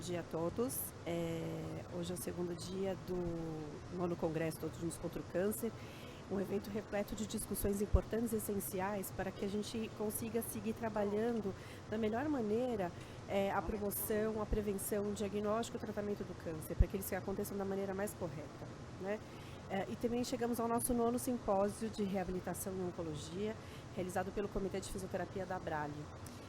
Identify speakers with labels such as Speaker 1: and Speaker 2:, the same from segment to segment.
Speaker 1: dia a todos. Hoje é o segundo dia do 9º Congresso Todos Juntos contra o Câncer, um evento repleto de discussões importantes e essenciais para que a gente consiga seguir trabalhando da melhor maneira a promoção, a prevenção, o diagnóstico e o tratamento do câncer, para que eles aconteçam da maneira mais correta, né? E também chegamos ao nosso 9º Simpósio de Reabilitação em Oncologia, realizado pelo Comitê de Fisioterapia da Abrale.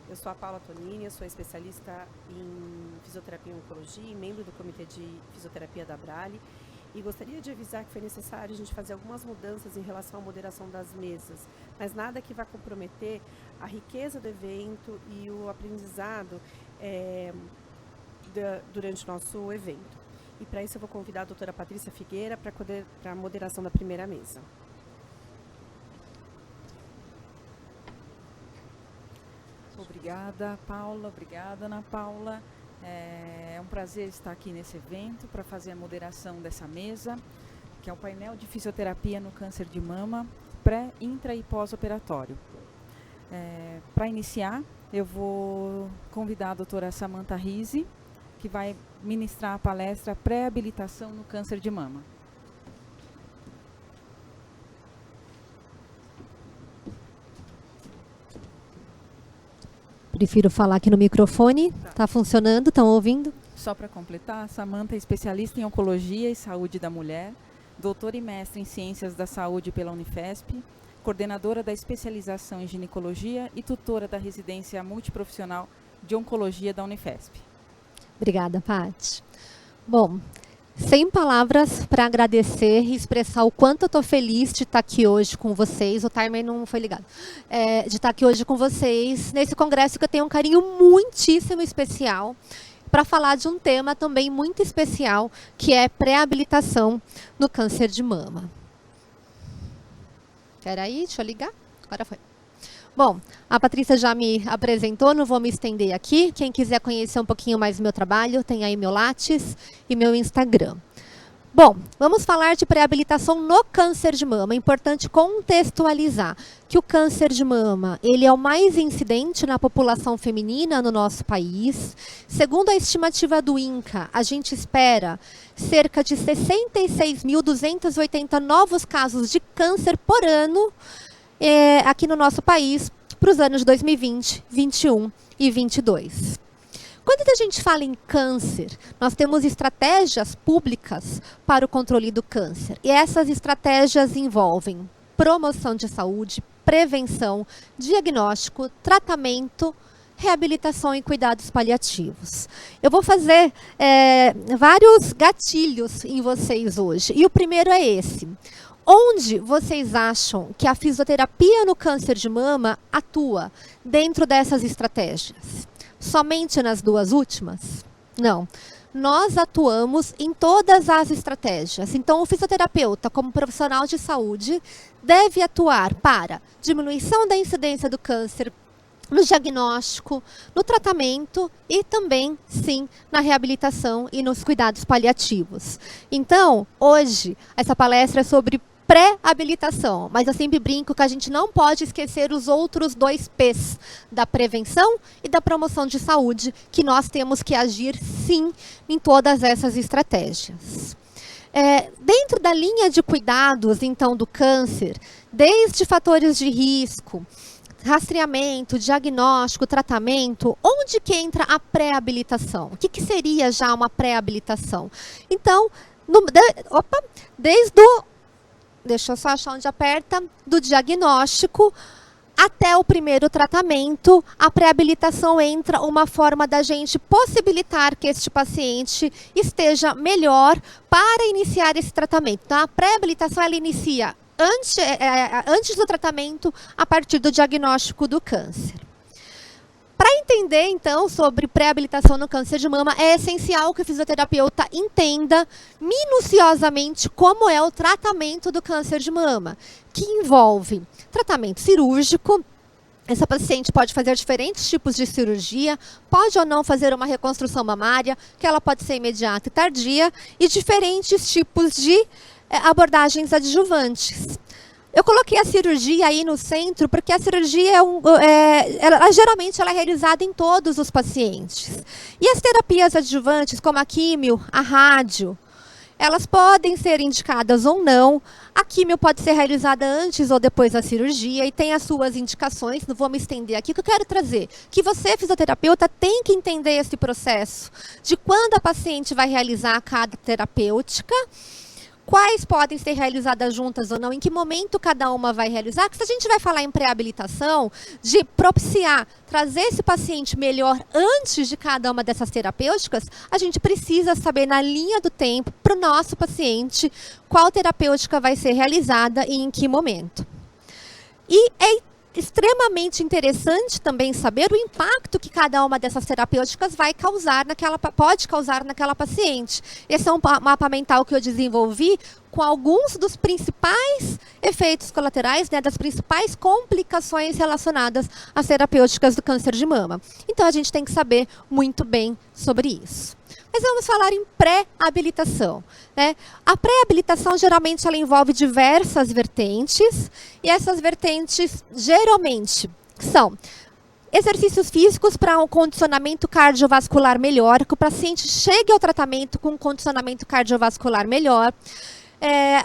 Speaker 1: Eu sou a Paula Tonini, eu sou especialista em fisioterapia e oncologia e membro do Comitê de Fisioterapia da Abrale. E gostaria de avisar que foi necessário a gente fazer algumas mudanças em relação à moderação das mesas, mas nada que vá comprometer a riqueza do evento e o aprendizado durante o nosso evento. E para isso eu vou convidar a doutora Patrícia Figueira para a moderação da primeira mesa.
Speaker 2: Obrigada, Paula. Obrigada, Ana Paula. É um prazer estar aqui nesse evento para fazer a moderação dessa mesa, que é o painel de fisioterapia no câncer de mama, pré, intra e pós-operatório. Para iniciar, eu vou convidar a doutora Samantha Rizzi, que vai ministrar a palestra Pré-habilitação no câncer de mama.
Speaker 3: Prefiro falar aqui no microfone. Tá funcionando? Estão ouvindo?
Speaker 2: Só para completar, a Samantha é especialista em Oncologia e Saúde da Mulher, doutora e mestre em Ciências da Saúde pela Unifesp, coordenadora da especialização em Ginecologia e tutora da residência multiprofissional de Oncologia da Unifesp.
Speaker 3: Obrigada, Paty. Bom, sem palavras para agradecer e expressar o quanto eu estou feliz de estar aqui hoje com vocês. O timer não foi ligado. De estar aqui hoje com vocês nesse congresso que eu tenho um carinho muitíssimo especial para falar de um tema também muito especial, que é pré-habilitação no câncer de mama. Espera aí, deixa eu ligar. Agora foi. Bom, a Patrícia já me apresentou, não vou me estender aqui. Quem quiser conhecer um pouquinho mais do meu trabalho, tem aí meu Lattes e meu Instagram. Bom, vamos falar de pré-habilitação no câncer de mama. É importante contextualizar que o câncer de mama, ele é o mais incidente na população feminina no nosso país. Segundo a estimativa do INCA, a gente espera cerca de 66.280 novos casos de câncer por ano aqui no nosso país para os anos de 2020, 2021 e 2022. Quando a gente fala em câncer, nós temos estratégias públicas para o controle do câncer. E essas estratégias envolvem promoção de saúde, prevenção, diagnóstico, tratamento, reabilitação e cuidados paliativos. Eu vou fazer vários gatilhos em vocês hoje. E o primeiro é esse. Onde vocês acham que a fisioterapia no câncer de mama atua dentro dessas estratégias? Somente nas duas últimas? Não. Nós atuamos em todas as estratégias. Então, o fisioterapeuta, como profissional de saúde, deve atuar para diminuição da incidência do câncer, no diagnóstico, no tratamento e também, sim, na reabilitação e nos cuidados paliativos. Então, hoje, essa palestra é sobre pré-habilitação, mas eu sempre brinco que a gente não pode esquecer os outros 2 P's, da prevenção e da promoção de saúde, que nós temos que agir, sim, em todas essas estratégias. Dentro da linha de cuidados, então, do câncer, desde fatores de risco, rastreamento, diagnóstico, tratamento, onde que entra a pré-habilitação? O que seria já uma pré-habilitação? Então, deixa eu só achar onde aperta, do diagnóstico até o primeiro tratamento, a pré-habilitação entra uma forma da gente possibilitar que este paciente esteja melhor para iniciar esse tratamento. Então, a pré-habilitação ela inicia antes do tratamento, a partir do diagnóstico do câncer. Para entender, então, sobre pré-habilitação no câncer de mama, é essencial que o fisioterapeuta entenda minuciosamente como é o tratamento do câncer de mama, que envolve tratamento cirúrgico. Essa paciente pode fazer diferentes tipos de cirurgia, pode ou não fazer uma reconstrução mamária, que ela pode ser imediata e tardia, e diferentes tipos de abordagens adjuvantes. Eu coloquei a cirurgia aí no centro porque a cirurgia geralmente ela é realizada em todos os pacientes. E as terapias adjuvantes, como a químio, a rádio, elas podem ser indicadas ou não. A químio pode ser realizada antes ou depois da cirurgia e tem as suas indicações. Não vou me estender aqui. O que eu quero trazer? Que você, fisioterapeuta, tem que entender esse processo de quando a paciente vai realizar cada terapêutica, quais podem ser realizadas juntas ou não, em que momento cada uma vai realizar. Porque se a gente vai falar em pré-habilitação, de propiciar, trazer esse paciente melhor antes de cada uma dessas terapêuticas, a gente precisa saber na linha do tempo, para o nosso paciente, qual terapêutica vai ser realizada e em que momento. E é extremamente interessante também saber o impacto que cada uma dessas terapêuticas pode causar naquela paciente. Esse é um mapa mental que eu desenvolvi com alguns dos principais efeitos colaterais, né, das principais complicações relacionadas às terapêuticas do câncer de mama. Então a gente tem que saber muito bem sobre isso. Mas vamos falar em pré-habilitação, né? A pré-habilitação geralmente ela envolve diversas vertentes, e essas vertentes geralmente são exercícios físicos para um condicionamento cardiovascular melhor, que o paciente chegue ao tratamento com um condicionamento cardiovascular melhor.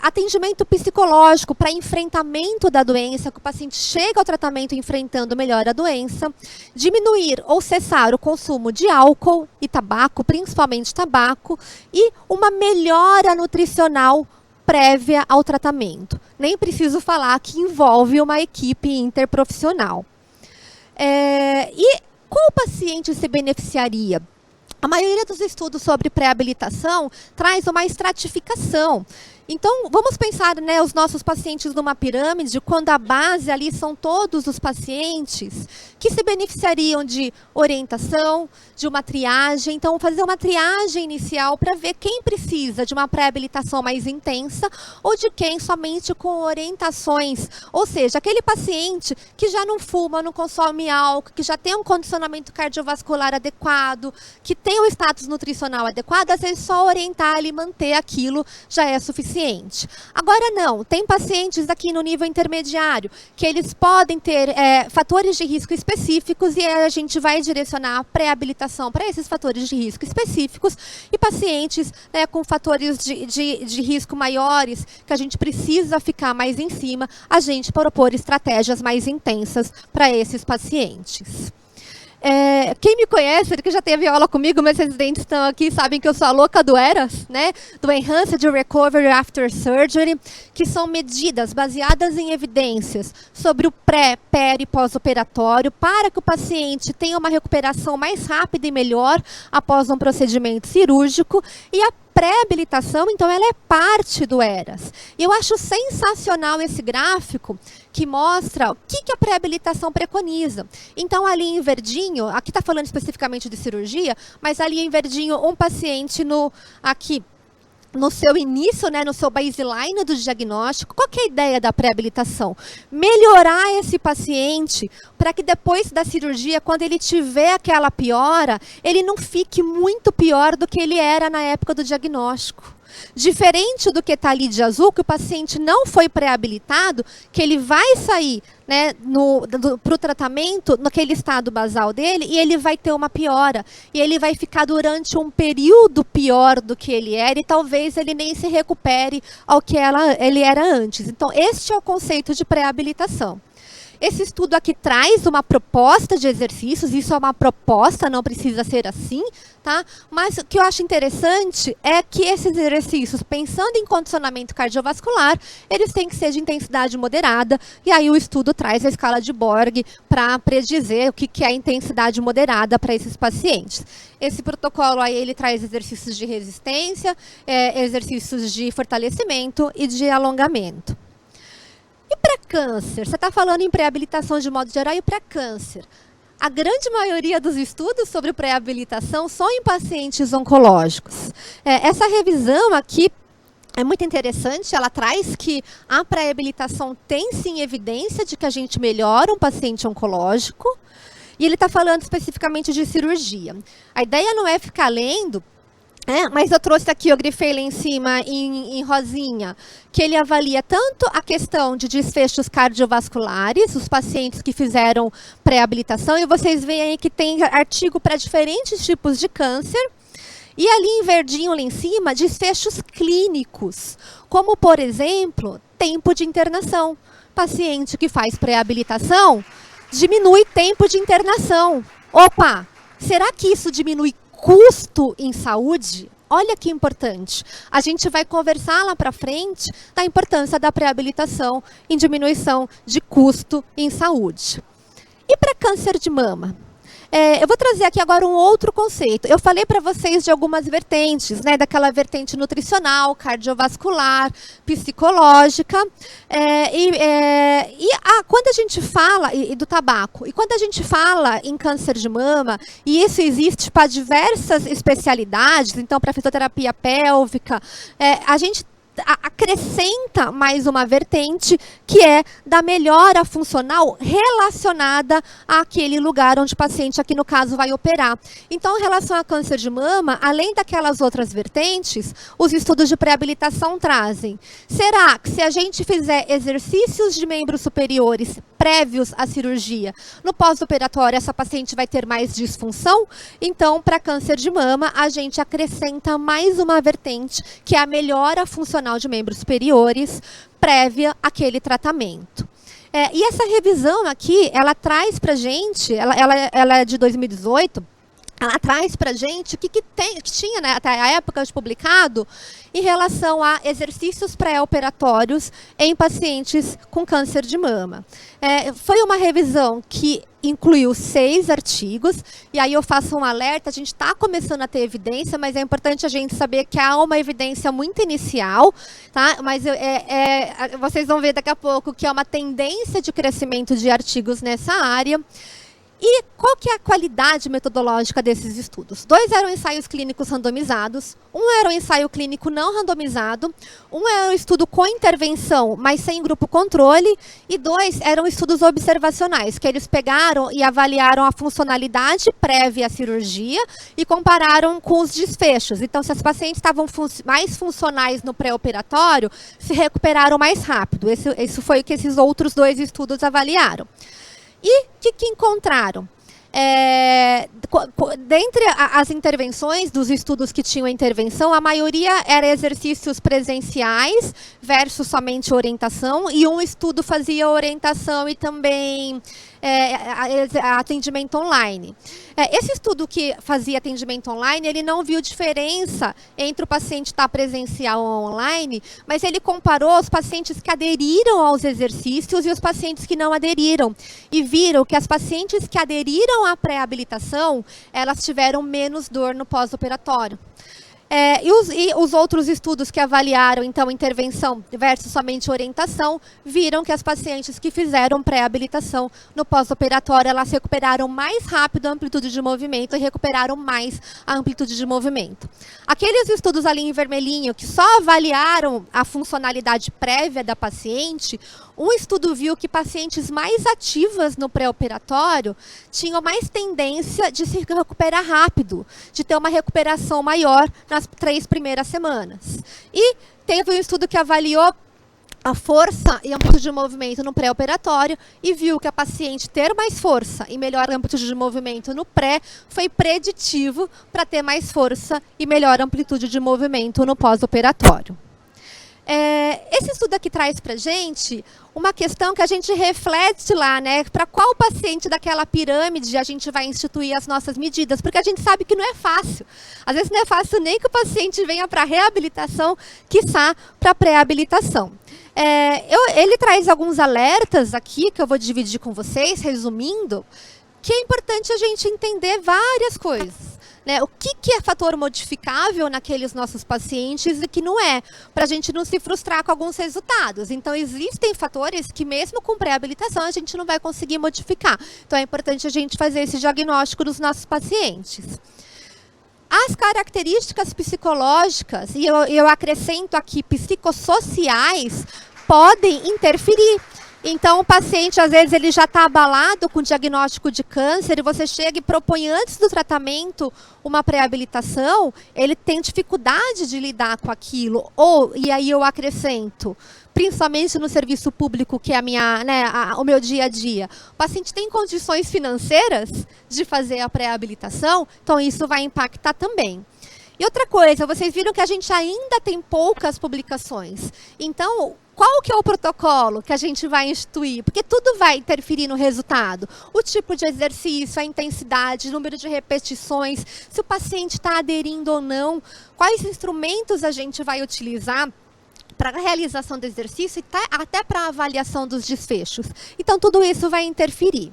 Speaker 3: Atendimento psicológico para enfrentamento da doença, que o paciente chega ao tratamento enfrentando melhor a doença. Diminuir ou cessar o consumo de álcool e tabaco, principalmente tabaco. E uma melhora nutricional prévia ao tratamento. Nem preciso falar que envolve uma equipe interprofissional. E qual paciente se beneficiaria? A maioria dos estudos sobre pré-habilitação traz uma estratificação. Então, vamos pensar, né, os nossos pacientes numa pirâmide, quando a base ali são todos os pacientes que se beneficiariam de orientação, de uma triagem. Então, fazer uma triagem inicial para ver quem precisa de uma pré-habilitação mais intensa ou de quem somente com orientações. Ou seja, aquele paciente que já não fuma, não consome álcool, que já tem um condicionamento cardiovascular adequado, que tem um status nutricional adequado, às vezes só orientar ele e manter aquilo já é suficiente. Agora não, tem pacientes aqui no nível intermediário que eles podem ter fatores de risco específicos, e a gente vai direcionar a pré-habilitação para esses fatores de risco específicos, e pacientes, né, com fatores de risco maiores, que a gente precisa ficar mais em cima, a gente propor estratégias mais intensas para esses pacientes. Quem me conhece, que já teve aula comigo, meus residentes estão aqui, sabem que eu sou a louca do ERAS, né? Do Enhanced Recovery After Surgery, que são medidas baseadas em evidências sobre o pré, peri e pós-operatório, para que o paciente tenha uma recuperação mais rápida e melhor após um procedimento cirúrgico. E a pré-habilitação, então, ela é parte do ERAS. E eu acho sensacional esse gráfico que mostra o que a pré-habilitação preconiza. Então, ali em verdinho, aqui está falando especificamente de cirurgia, mas ali em verdinho, um paciente aqui no seu início, né, no seu baseline do diagnóstico. Qual que é a ideia da pré-habilitação? Melhorar esse paciente para que depois da cirurgia, quando ele tiver aquela piora, ele não fique muito pior do que ele era na época do diagnóstico. Diferente do que está ali de azul, que o paciente não foi pré-habilitado, que ele vai sair, né, para o tratamento naquele estado basal dele, e ele vai ter uma piora. E ele vai ficar durante um período pior do que ele era, e talvez ele nem se recupere ao que ele era antes. Então, este é o conceito de pré-habilitação. Esse estudo aqui traz uma proposta de exercícios, isso é uma proposta, não precisa ser assim, tá? Mas o que eu acho interessante é que esses exercícios, pensando em condicionamento cardiovascular, eles têm que ser de intensidade moderada, e aí o estudo traz a escala de Borg para predizer o que é a intensidade moderada para esses pacientes. Esse protocolo aí, ele traz exercícios de resistência, exercícios de fortalecimento e de alongamento. E para câncer? Você está falando em pré-habilitação de modo geral, e para câncer? A grande maioria dos estudos sobre pré-habilitação são em pacientes oncológicos. Essa revisão aqui é muito interessante, ela traz que a pré-habilitação tem sim evidência de que a gente melhora um paciente oncológico, e ele está falando especificamente de cirurgia. A ideia não é ficar lendo Mas eu trouxe aqui, eu grifei lá em cima em rosinha, que ele avalia tanto a questão de desfechos cardiovasculares, os pacientes que fizeram pré-habilitação, e vocês veem aí que tem artigo para diferentes tipos de câncer, e ali em verdinho lá em cima, desfechos clínicos, como por exemplo, tempo de internação. Paciente que faz pré-habilitação, diminui tempo de internação. Opa, será que isso diminui custo em saúde? Olha que importante. A gente vai conversar lá para frente da importância da pré-habilitação em diminuição de custo em saúde. E para câncer de mama? Eu vou trazer aqui agora um outro conceito. Eu falei para vocês de algumas vertentes, né? Daquela vertente nutricional, cardiovascular, psicológica. Quando a gente fala, e do tabaco, e quando a gente fala em câncer de mama, e isso existe para diversas especialidades, então para fisioterapia pélvica, a gente acrescenta mais uma vertente, que é da melhora funcional relacionada àquele lugar onde o paciente, aqui no caso, vai operar. Então, em relação a câncer de mama, além daquelas outras vertentes, os estudos de pré-habilitação trazem: será que se a gente fizer exercícios de membros superiores prévios à cirurgia, no pós-operatório essa paciente vai ter mais disfunção? Então, para câncer de mama, a gente acrescenta mais uma vertente, que é a melhora funcional de membros superiores prévia àquele tratamento. E essa revisão aqui, ela traz para a gente, ela é de 2018, ela traz para a gente o que tinha, né, até a época de publicado, em relação a exercícios pré-operatórios em pacientes com câncer de mama. Foi uma revisão que incluiu 6 artigos, e aí eu faço um alerta: a gente está começando a ter evidência, mas é importante a gente saber que há uma evidência muito inicial, tá? Mas vocês vão ver daqui a pouco que é uma tendência de crescimento de artigos nessa área. E qual que é a qualidade metodológica desses estudos? 2 eram ensaios clínicos randomizados, 1 era um ensaio clínico não randomizado, 1 era um estudo com intervenção, mas sem grupo controle, e 2 eram estudos observacionais, que eles pegaram e avaliaram a funcionalidade prévia à cirurgia e compararam com os desfechos. Então, se as pacientes estavam mais funcionais no pré-operatório, se recuperaram mais rápido. Isso foi o que esses outros 2 estudos avaliaram. E o que encontraram? Dentre as intervenções, dos estudos que tinham intervenção, a maioria era exercícios presenciais versus somente orientação, e um estudo fazia orientação e também atendimento online. Esse estudo que fazia atendimento online, ele não viu diferença entre o paciente estar presencial ou online, mas ele comparou os pacientes que aderiram aos exercícios e os pacientes que não aderiram, e viram que as pacientes que aderiram à pré-habilitação, elas tiveram menos dor no pós-operatório. E os outros estudos que avaliaram, então, intervenção versus somente orientação, viram que as pacientes que fizeram pré-habilitação no pós-operatório, elas recuperaram mais rápido a amplitude de movimento e recuperaram mais a amplitude de movimento. Aqueles estudos ali em vermelhinho, que só avaliaram a funcionalidade prévia da paciente, um estudo viu que pacientes mais ativas no pré-operatório tinham mais tendência de se recuperar rápido, de ter uma recuperação maior nas 3 primeiras semanas. E teve um estudo que avaliou a força e amplitude de movimento no pré-operatório e viu que a paciente ter mais força e melhor amplitude de movimento no pré foi preditivo para ter mais força e melhor amplitude de movimento no pós-operatório. Esse estudo aqui traz para a gente uma questão que a gente reflete lá, né? Para qual paciente daquela pirâmide a gente vai instituir as nossas medidas, porque a gente sabe que não é fácil. Às vezes não é fácil nem que o paciente venha para reabilitação, quiçá para pré-habilitação. Ele traz alguns alertas aqui, que eu vou dividir com vocês, resumindo, que é importante a gente entender várias coisas. Né, o que é fator modificável naqueles nossos pacientes e que não é, para a gente não se frustrar com alguns resultados. Então, existem fatores que mesmo com pré-habilitação a gente não vai conseguir modificar. Então, é importante a gente fazer esse diagnóstico dos nossos pacientes. As características psicológicas, e eu acrescento aqui psicossociais, podem interferir. Então, o paciente, às vezes, ele já está abalado com o diagnóstico de câncer e você chega e propõe antes do tratamento uma pré-habilitação, ele tem dificuldade de lidar com aquilo. E aí eu acrescento, principalmente no serviço público, que é o meu dia a dia, o paciente tem condições financeiras de fazer a pré-habilitação, então isso vai impactar também. E outra coisa, vocês viram que a gente ainda tem poucas publicações. Então, qual que é o protocolo que a gente vai instituir? Porque tudo vai interferir no resultado. O tipo de exercício, a intensidade, o número de repetições, se o paciente está aderindo ou não, quais instrumentos a gente vai utilizar para a realização do exercício e até para a avaliação dos desfechos. Então, tudo isso vai interferir.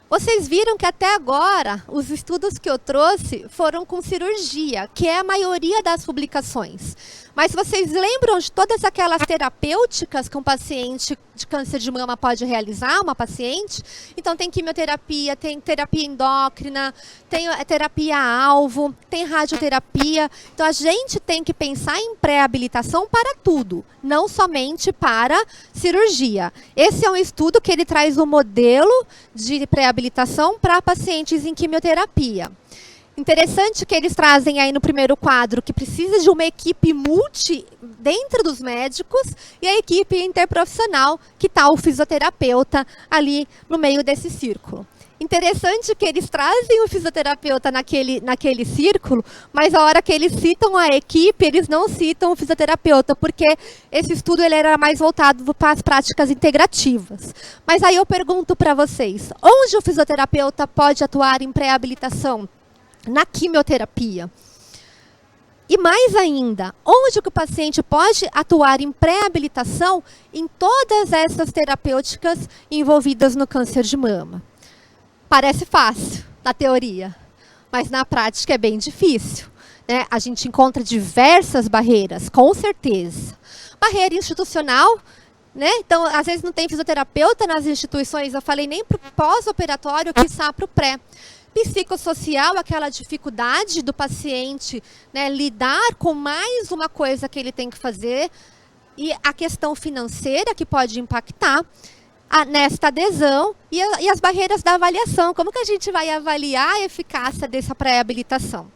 Speaker 3: Vocês viram que até agora, os estudos que eu trouxe foram com cirurgia, que é a maioria das publicações. Mas vocês lembram de todas aquelas terapêuticas que um paciente de câncer de mama pode realizar, uma paciente? Então tem quimioterapia, tem terapia endócrina, tem terapia-alvo, tem radioterapia. Então a gente tem que pensar em pré-habilitação para tudo, não somente para cirurgia. Esse é um estudo que ele traz um modelo de pré-habilitação para pacientes em quimioterapia. Interessante que eles trazem aí no primeiro quadro que precisa de uma equipe multi dentro dos médicos e a equipe interprofissional, que está o fisioterapeuta ali no meio desse círculo. Interessante que eles trazem o fisioterapeuta naquele círculo, mas a hora que eles citam a equipe, eles não citam o fisioterapeuta, porque esse estudo ele era mais voltado para as práticas integrativas. Mas aí eu pergunto para vocês, onde o fisioterapeuta pode atuar em pré-habilitação? Na quimioterapia. E mais ainda, onde que o paciente pode atuar em pré-habilitação em todas essas terapêuticas envolvidas no câncer de mama? Parece fácil, na teoria, mas na prática é bem difícil, né? A gente encontra diversas barreiras, com certeza. Barreira institucional, né? Então, às vezes não tem fisioterapeuta nas instituições, eu falei nem para o pós-operatório, quiçá para o pré. Psicossocial, aquela dificuldade do paciente, né, lidar com mais uma coisa que ele tem que fazer, e a questão financeira que pode impactar nesta adesão e as barreiras da avaliação. Como que a gente vai avaliar a eficácia dessa pré-habilitação?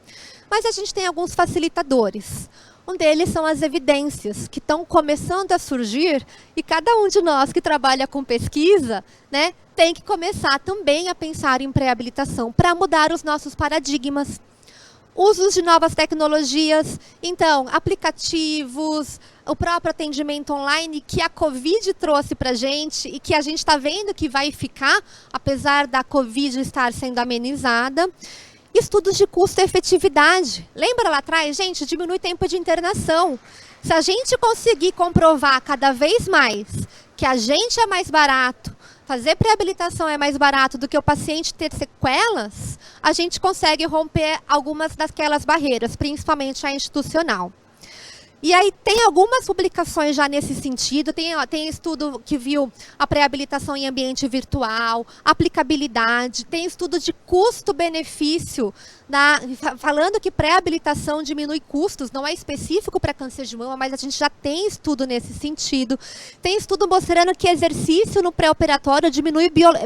Speaker 3: Mas a gente tem alguns facilitadores. Um deles são as evidências, que estão começando a surgir, e cada um de nós que trabalha com pesquisa, né, tem que começar também a pensar em pré-habilitação para mudar os nossos paradigmas. Usos de novas tecnologias, então, aplicativos, o próprio atendimento online que a Covid trouxe para a gente e que a gente está vendo que vai ficar, apesar da Covid estar sendo amenizada. Estudos de custo-efetividade. Lembra lá atrás, gente, diminui o tempo de internação. Se a gente conseguir comprovar cada vez mais que a gente é mais barato, fazer pré-habilitação é mais barato do que o paciente ter sequelas, a gente consegue romper algumas daquelas barreiras, principalmente a institucional. E aí tem algumas publicações já nesse sentido, tem estudo que viu a pré-habilitação em ambiente virtual, aplicabilidade, tem estudo de custo-benefício, falando que pré-habilitação diminui custos, não é específico para câncer de mama, mas a gente já tem estudo nesse sentido. Tem estudo mostrando que exercício no pré-operatório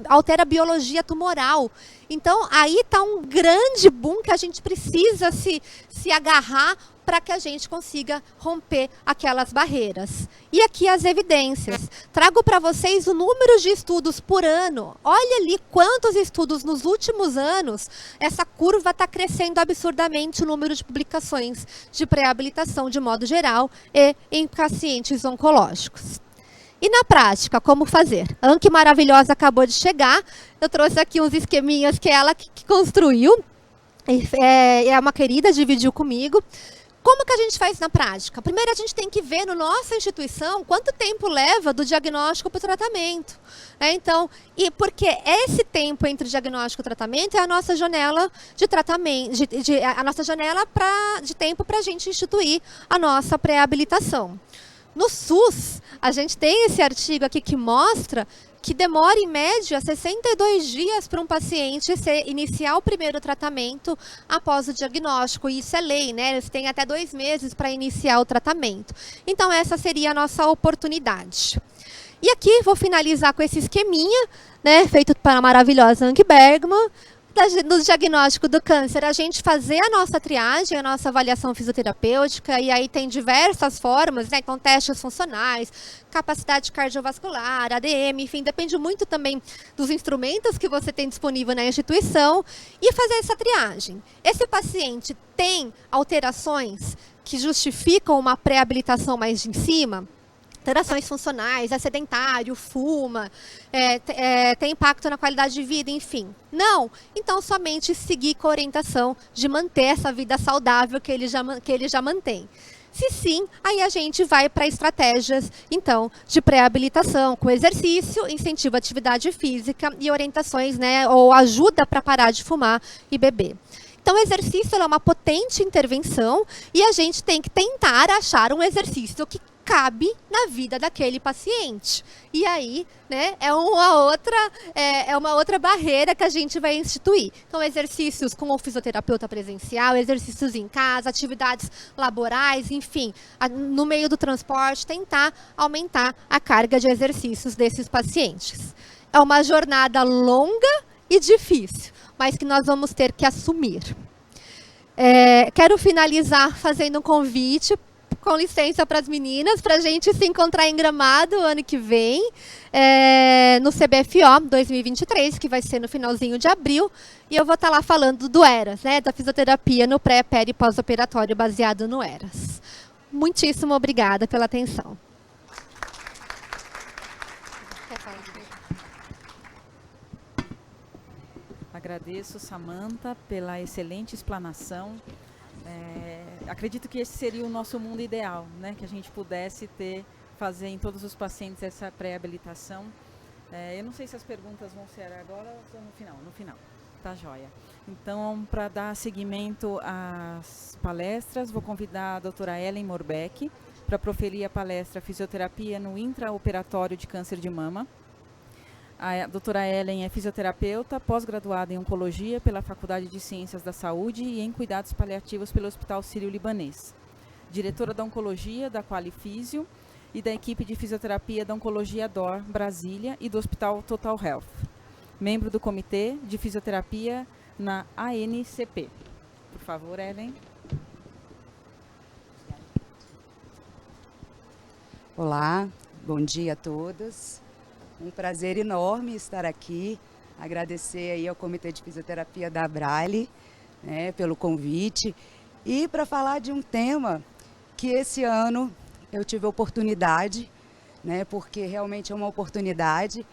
Speaker 3: altera a biologia tumoral. Então, aí está um grande boom que a gente precisa se agarrar para que a gente consiga romper aquelas barreiras. E aqui as evidências. Trago para vocês o número de estudos por ano. Olha ali quantos estudos nos últimos anos. Essa curva está crescendo absurdamente o número de publicações de pré-habilitação de modo geral e em pacientes oncológicos. E na prática, como fazer? A Anke maravilhosa acabou de chegar. Eu trouxe aqui uns esqueminhas que ela que construiu. É uma querida, dividiu comigo. Como que a gente faz na prática? Primeiro, a gente tem que ver na nossa instituição quanto tempo leva do diagnóstico para o tratamento. Então, porque esse tempo entre o diagnóstico e o tratamento é a nossa janela de tratamento, a nossa janela de tempo para a gente instituir a nossa pré-habilitação. No SUS, a gente tem esse artigo aqui que mostra que demora, em média, 62 dias para um paciente iniciar o primeiro tratamento após o diagnóstico. E isso é lei, né? Eles têm até 2 meses para iniciar o tratamento. Então, essa seria a nossa oportunidade. E aqui vou finalizar com esse esqueminha, né, feito pela maravilhosa Anke Bergman, do diagnóstico do câncer, a gente fazer a nossa triagem, a nossa avaliação fisioterapêutica, e aí tem diversas formas, né? Então, testes funcionais, capacidade cardiovascular, ADM, enfim, depende muito também dos instrumentos que você tem disponível na instituição, e fazer essa triagem. Esse paciente tem alterações que justificam uma pré-habilitação mais em cima? Alterações funcionais, é sedentário, fuma, tem impacto na qualidade de vida, enfim. Não, então somente seguir com a orientação de manter essa vida saudável que ele já mantém. Se sim, aí a gente vai para estratégias, então, de pré-habilitação, com exercício, incentivo à atividade física e orientações, né, ou ajuda para parar de fumar e beber. Então, o exercício é uma potente intervenção e a gente tem que tentar achar um exercício que cabe na vida daquele paciente. E aí, né, é uma outra barreira que a gente vai instituir. Então, exercícios com o fisioterapeuta presencial, exercícios em casa, atividades laborais, enfim, no meio do transporte, tentar aumentar a carga de exercícios desses pacientes. É uma jornada longa e difícil, mas que nós vamos ter que assumir. Quero finalizar fazendo um convite, com licença para as meninas, para a gente se encontrar em Gramado ano que vem, no CBFO 2023, que vai ser no finalzinho de abril, e eu vou estar lá falando do ERAS, né, da fisioterapia no pré, peri e pós-operatório baseado no ERAS. Muitíssimo obrigada pela atenção.
Speaker 2: Agradeço, Samantha, pela excelente explanação. Acredito que esse seria o nosso mundo ideal, né? Que a gente pudesse fazer em todos os pacientes essa pré-habilitação. Eu não sei se as perguntas vão ser agora ou no final. No final, tá joia. Então, para dar seguimento às palestras, vou convidar a doutora Ellen Morbeck para proferir a palestra Fisioterapia no Intraoperatório de Câncer de Mama. A doutora Ellen é fisioterapeuta, pós-graduada em Oncologia pela Faculdade de Ciências da Saúde e em Cuidados Paliativos pelo Hospital Sírio-Libanês. Diretora da Oncologia da Qualifísio e da equipe de fisioterapia da Oncologia DOR Brasília e do Hospital Total Health. Membro do Comitê de Fisioterapia na ANCP. Por favor, Ellen.
Speaker 4: Olá, bom dia a todos. Um prazer enorme estar aqui, agradecer aí ao Comitê de Fisioterapia da Abraile, né, pelo convite, e para falar de um tema que esse ano eu tive a oportunidade, né, porque realmente é uma oportunidade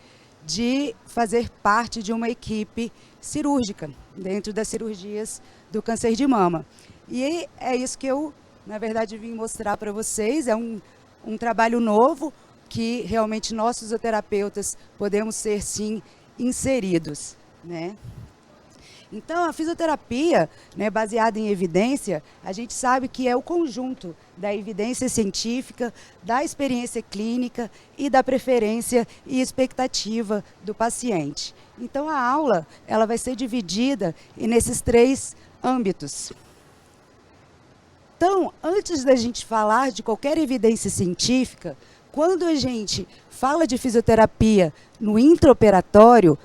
Speaker 4: de fazer parte de uma equipe cirúrgica, dentro das cirurgias do câncer de mama. E é isso que eu, na verdade, vim mostrar para vocês, é um trabalho novo, que realmente nós fisioterapeutas podemos ser, sim, inseridos, né? Então, a fisioterapia, né, baseada em evidência, a gente sabe que é o conjunto da evidência científica, da experiência clínica e da preferência e expectativa do paciente. Então, a aula ela vai ser dividida nesses 3 âmbitos. Então, antes da gente falar de qualquer evidência científica, quando a gente fala de fisioterapia no intraoperatório,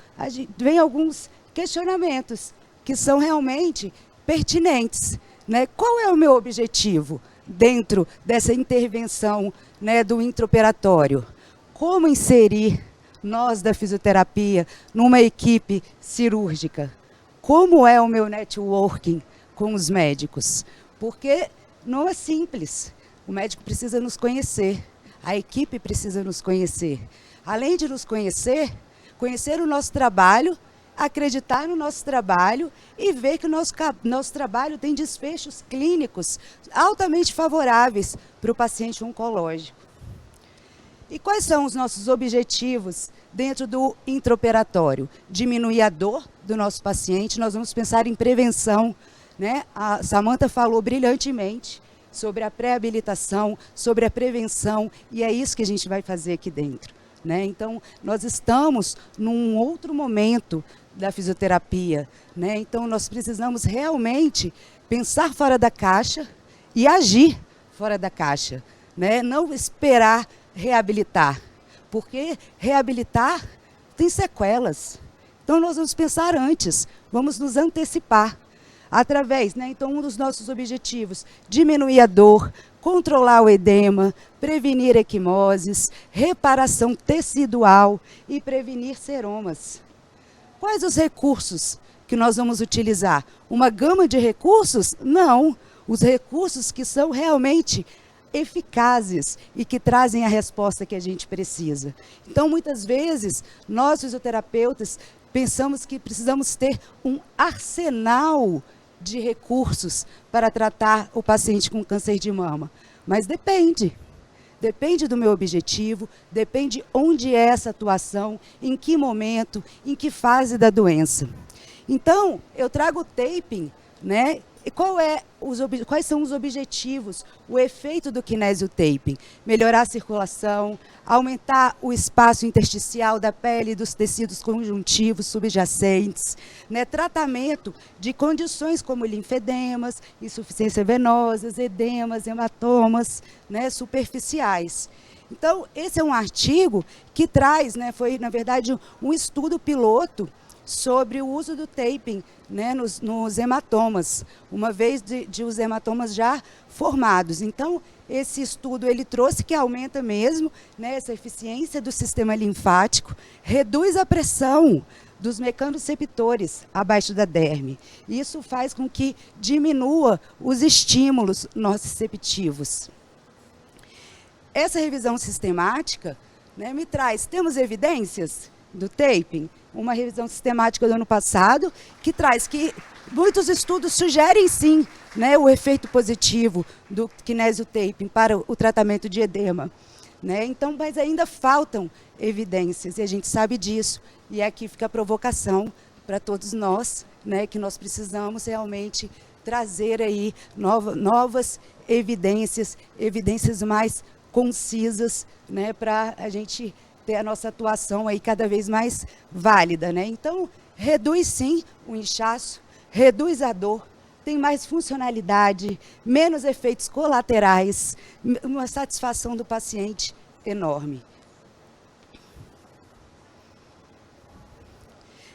Speaker 4: vem alguns questionamentos que são realmente pertinentes, né? Qual é o meu objetivo dentro dessa intervenção, né, do intraoperatório? Como inserir nós da fisioterapia numa equipe cirúrgica? Como é o meu networking com os médicos? Porque não é simples. O médico precisa nos conhecer. A equipe precisa nos conhecer. Além de nos conhecer, conhecer o nosso trabalho, acreditar no nosso trabalho e ver que o nosso trabalho tem desfechos clínicos altamente favoráveis para o paciente oncológico. E quais são os nossos objetivos dentro do intraoperatório? Diminuir a dor do nosso paciente, nós vamos pensar em prevenção, né? A Samantha falou brilhantemente sobre a pré-habilitação, sobre a prevenção, e é isso que a gente vai fazer aqui dentro, né? Então, nós estamos num outro momento da fisioterapia, né? Então, nós precisamos realmente pensar fora da caixa e agir fora da caixa, né? Não esperar reabilitar. porque reabilitar tem sequelas. Então, nós vamos pensar antes, vamos nos antecipar. Através, então, um dos nossos objetivos, diminuir a dor, controlar o edema, prevenir equimoses, reparação tecidual e prevenir seromas. Quais os recursos que nós vamos utilizar? Uma gama de recursos? Não. Os recursos que são realmente eficazes e que trazem a resposta que a gente precisa. Então, muitas vezes, nós fisioterapeutas pensamos que precisamos ter um arsenal de recursos para tratar o paciente com câncer de mama. Mas depende. Depende do meu objetivo, depende onde é essa atuação, em que momento, em que fase da doença. Então, eu trago o taping, E quais são os objetivos, o efeito do kinesiotaping? Melhorar a circulação, aumentar o espaço intersticial da pele e dos tecidos conjuntivos subjacentes, tratamento de condições como linfedemas, insuficiência venosa, edemas, hematomas, superficiais. Então, esse é um artigo que traz, foi, na verdade, um estudo piloto sobre o uso do taping nos hematomas, uma vez de os hematomas já formados. Então, esse estudo ele trouxe que aumenta mesmo essa eficiência do sistema linfático, reduz a pressão dos mecanoreceptores abaixo da derme. Isso faz com que diminua os estímulos nociceptivos. Essa revisão sistemática me traz, temos evidências do taping? Uma revisão sistemática do ano passado, que traz que muitos estudos sugerem, sim, o efeito positivo do kinesiotaping para o tratamento de edema. Então, mas ainda faltam evidências, e a gente sabe disso. E aqui fica a provocação para todos nós, que nós precisamos realmente trazer aí novas evidências mais concisas, para a gente ter a nossa atuação aí cada vez mais válida, Então, reduz sim o inchaço, reduz a dor, tem mais funcionalidade, menos efeitos colaterais, uma satisfação do paciente enorme.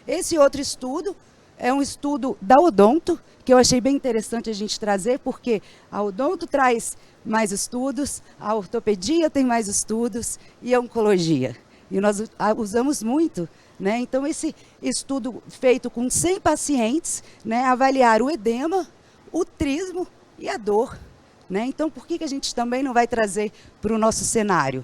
Speaker 4: Esse outro estudo é um estudo da Odonto, que eu achei bem interessante a gente trazer, porque a Odonto traz mais estudos, a ortopedia tem mais estudos e a oncologia. E nós usamos muito, Então, esse estudo feito com 100 pacientes, avaliar o edema, o trismo e a dor. Então, por que a gente também não vai trazer para o nosso cenário?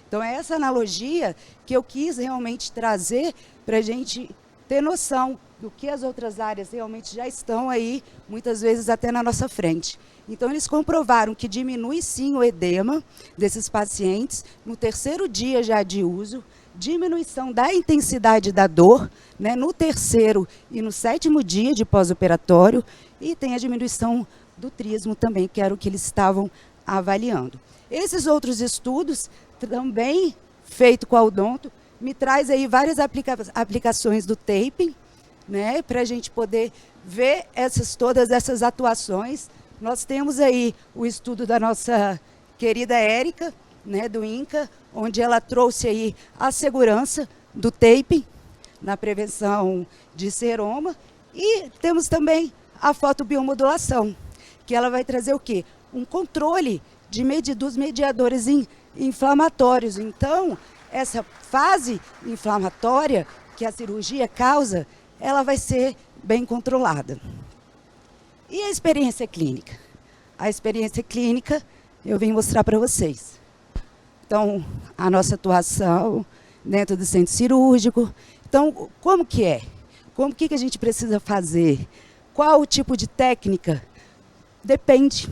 Speaker 4: Então, é essa analogia que eu quis realmente trazer para a gente ter noção do que as outras áreas realmente já estão aí, muitas vezes até na nossa frente. Então, eles comprovaram que diminui sim o edema desses pacientes no 3º dia já de uso, diminuição da intensidade da dor, no 3º e no 7º dia de pós-operatório, e tem a diminuição do trismo também, que era o que eles estavam avaliando. Esses outros estudos, também feitos com a Odonto, me traz aí várias aplicações do taping, para a gente poder ver todas essas atuações. Nós temos aí o estudo da nossa querida Érica, do INCA, onde ela trouxe aí a segurança do taping na prevenção de seroma. E temos também a fotobiomodulação, que ela vai trazer o quê? Um controle dos mediadores inflamatórios. Então, essa fase inflamatória que a cirurgia causa, ela vai ser bem controlada. E a experiência clínica? A experiência clínica eu vim mostrar para vocês. Então, a nossa atuação dentro do centro cirúrgico. Então, como que é? Como que a gente precisa fazer? Qual o tipo de técnica? Depende.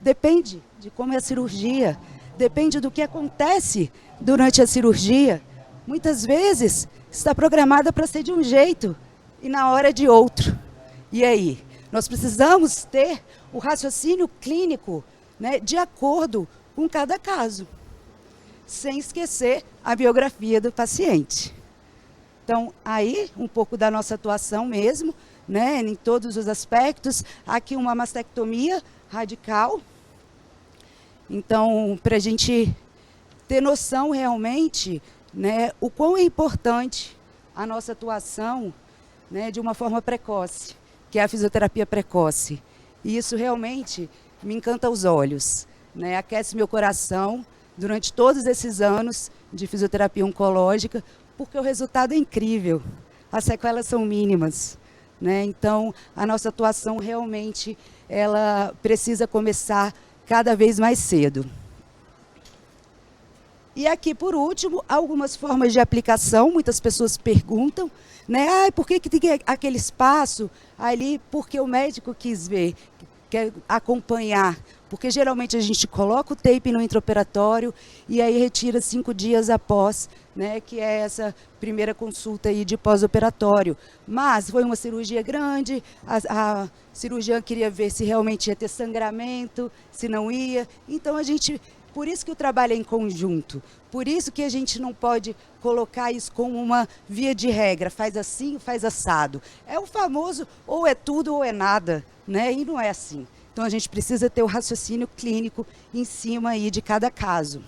Speaker 4: Depende de como é a cirurgia. Depende do que acontece durante a cirurgia. Muitas vezes está programada para ser de um jeito e na hora de outro. E aí? Nós precisamos ter o raciocínio clínico, de acordo com cada caso, sem esquecer a biografia do paciente. Então, aí, um pouco da nossa atuação mesmo, em todos os aspectos. Aqui uma mastectomia radical. Então, para a gente ter noção realmente, né, o quão é importante a nossa atuação, né, de uma forma precoce, que é a fisioterapia precoce. E isso realmente me encanta os olhos, né, aquece meu coração durante todos esses anos de fisioterapia oncológica, porque o resultado é incrível, as sequelas são mínimas, né? Então, a nossa atuação realmente ela precisa começar cada vez mais cedo. E aqui, por último, algumas formas de aplicação. Muitas pessoas perguntam, né? Por que tem aquele espaço ali? Porque o médico quis ver, quer acompanhar. Porque geralmente a gente coloca o tape no intraoperatório e aí retira 5 dias após, né, que é essa primeira consulta aí de pós-operatório. Mas foi uma cirurgia grande, a cirurgiã queria ver se realmente ia ter sangramento, se não ia. Então por isso que o trabalho é em conjunto, por isso que a gente não pode colocar isso como uma via de regra, faz assim, faz assado. É o famoso ou é tudo ou é nada, né? E não é assim. Então, a gente precisa ter o raciocínio clínico em cima aí de cada caso.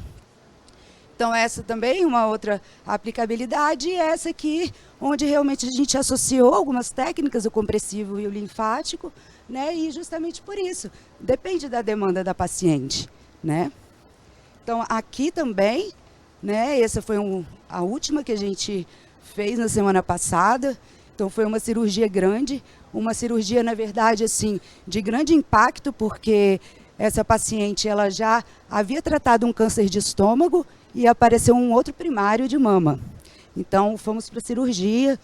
Speaker 4: Então, essa também é uma outra aplicabilidade, e essa aqui, onde realmente a gente associou algumas técnicas, o compressivo e o linfático, né? E justamente por isso, depende da demanda da paciente, né? Então, aqui também, né? Essa foi a última que a gente fez na semana passada. Então, foi uma cirurgia grande, uma cirurgia, na verdade, assim, de grande impacto, porque essa paciente ela já havia tratado um câncer de estômago e apareceu um outro primário de mama. Então, fomos para a cirurgia.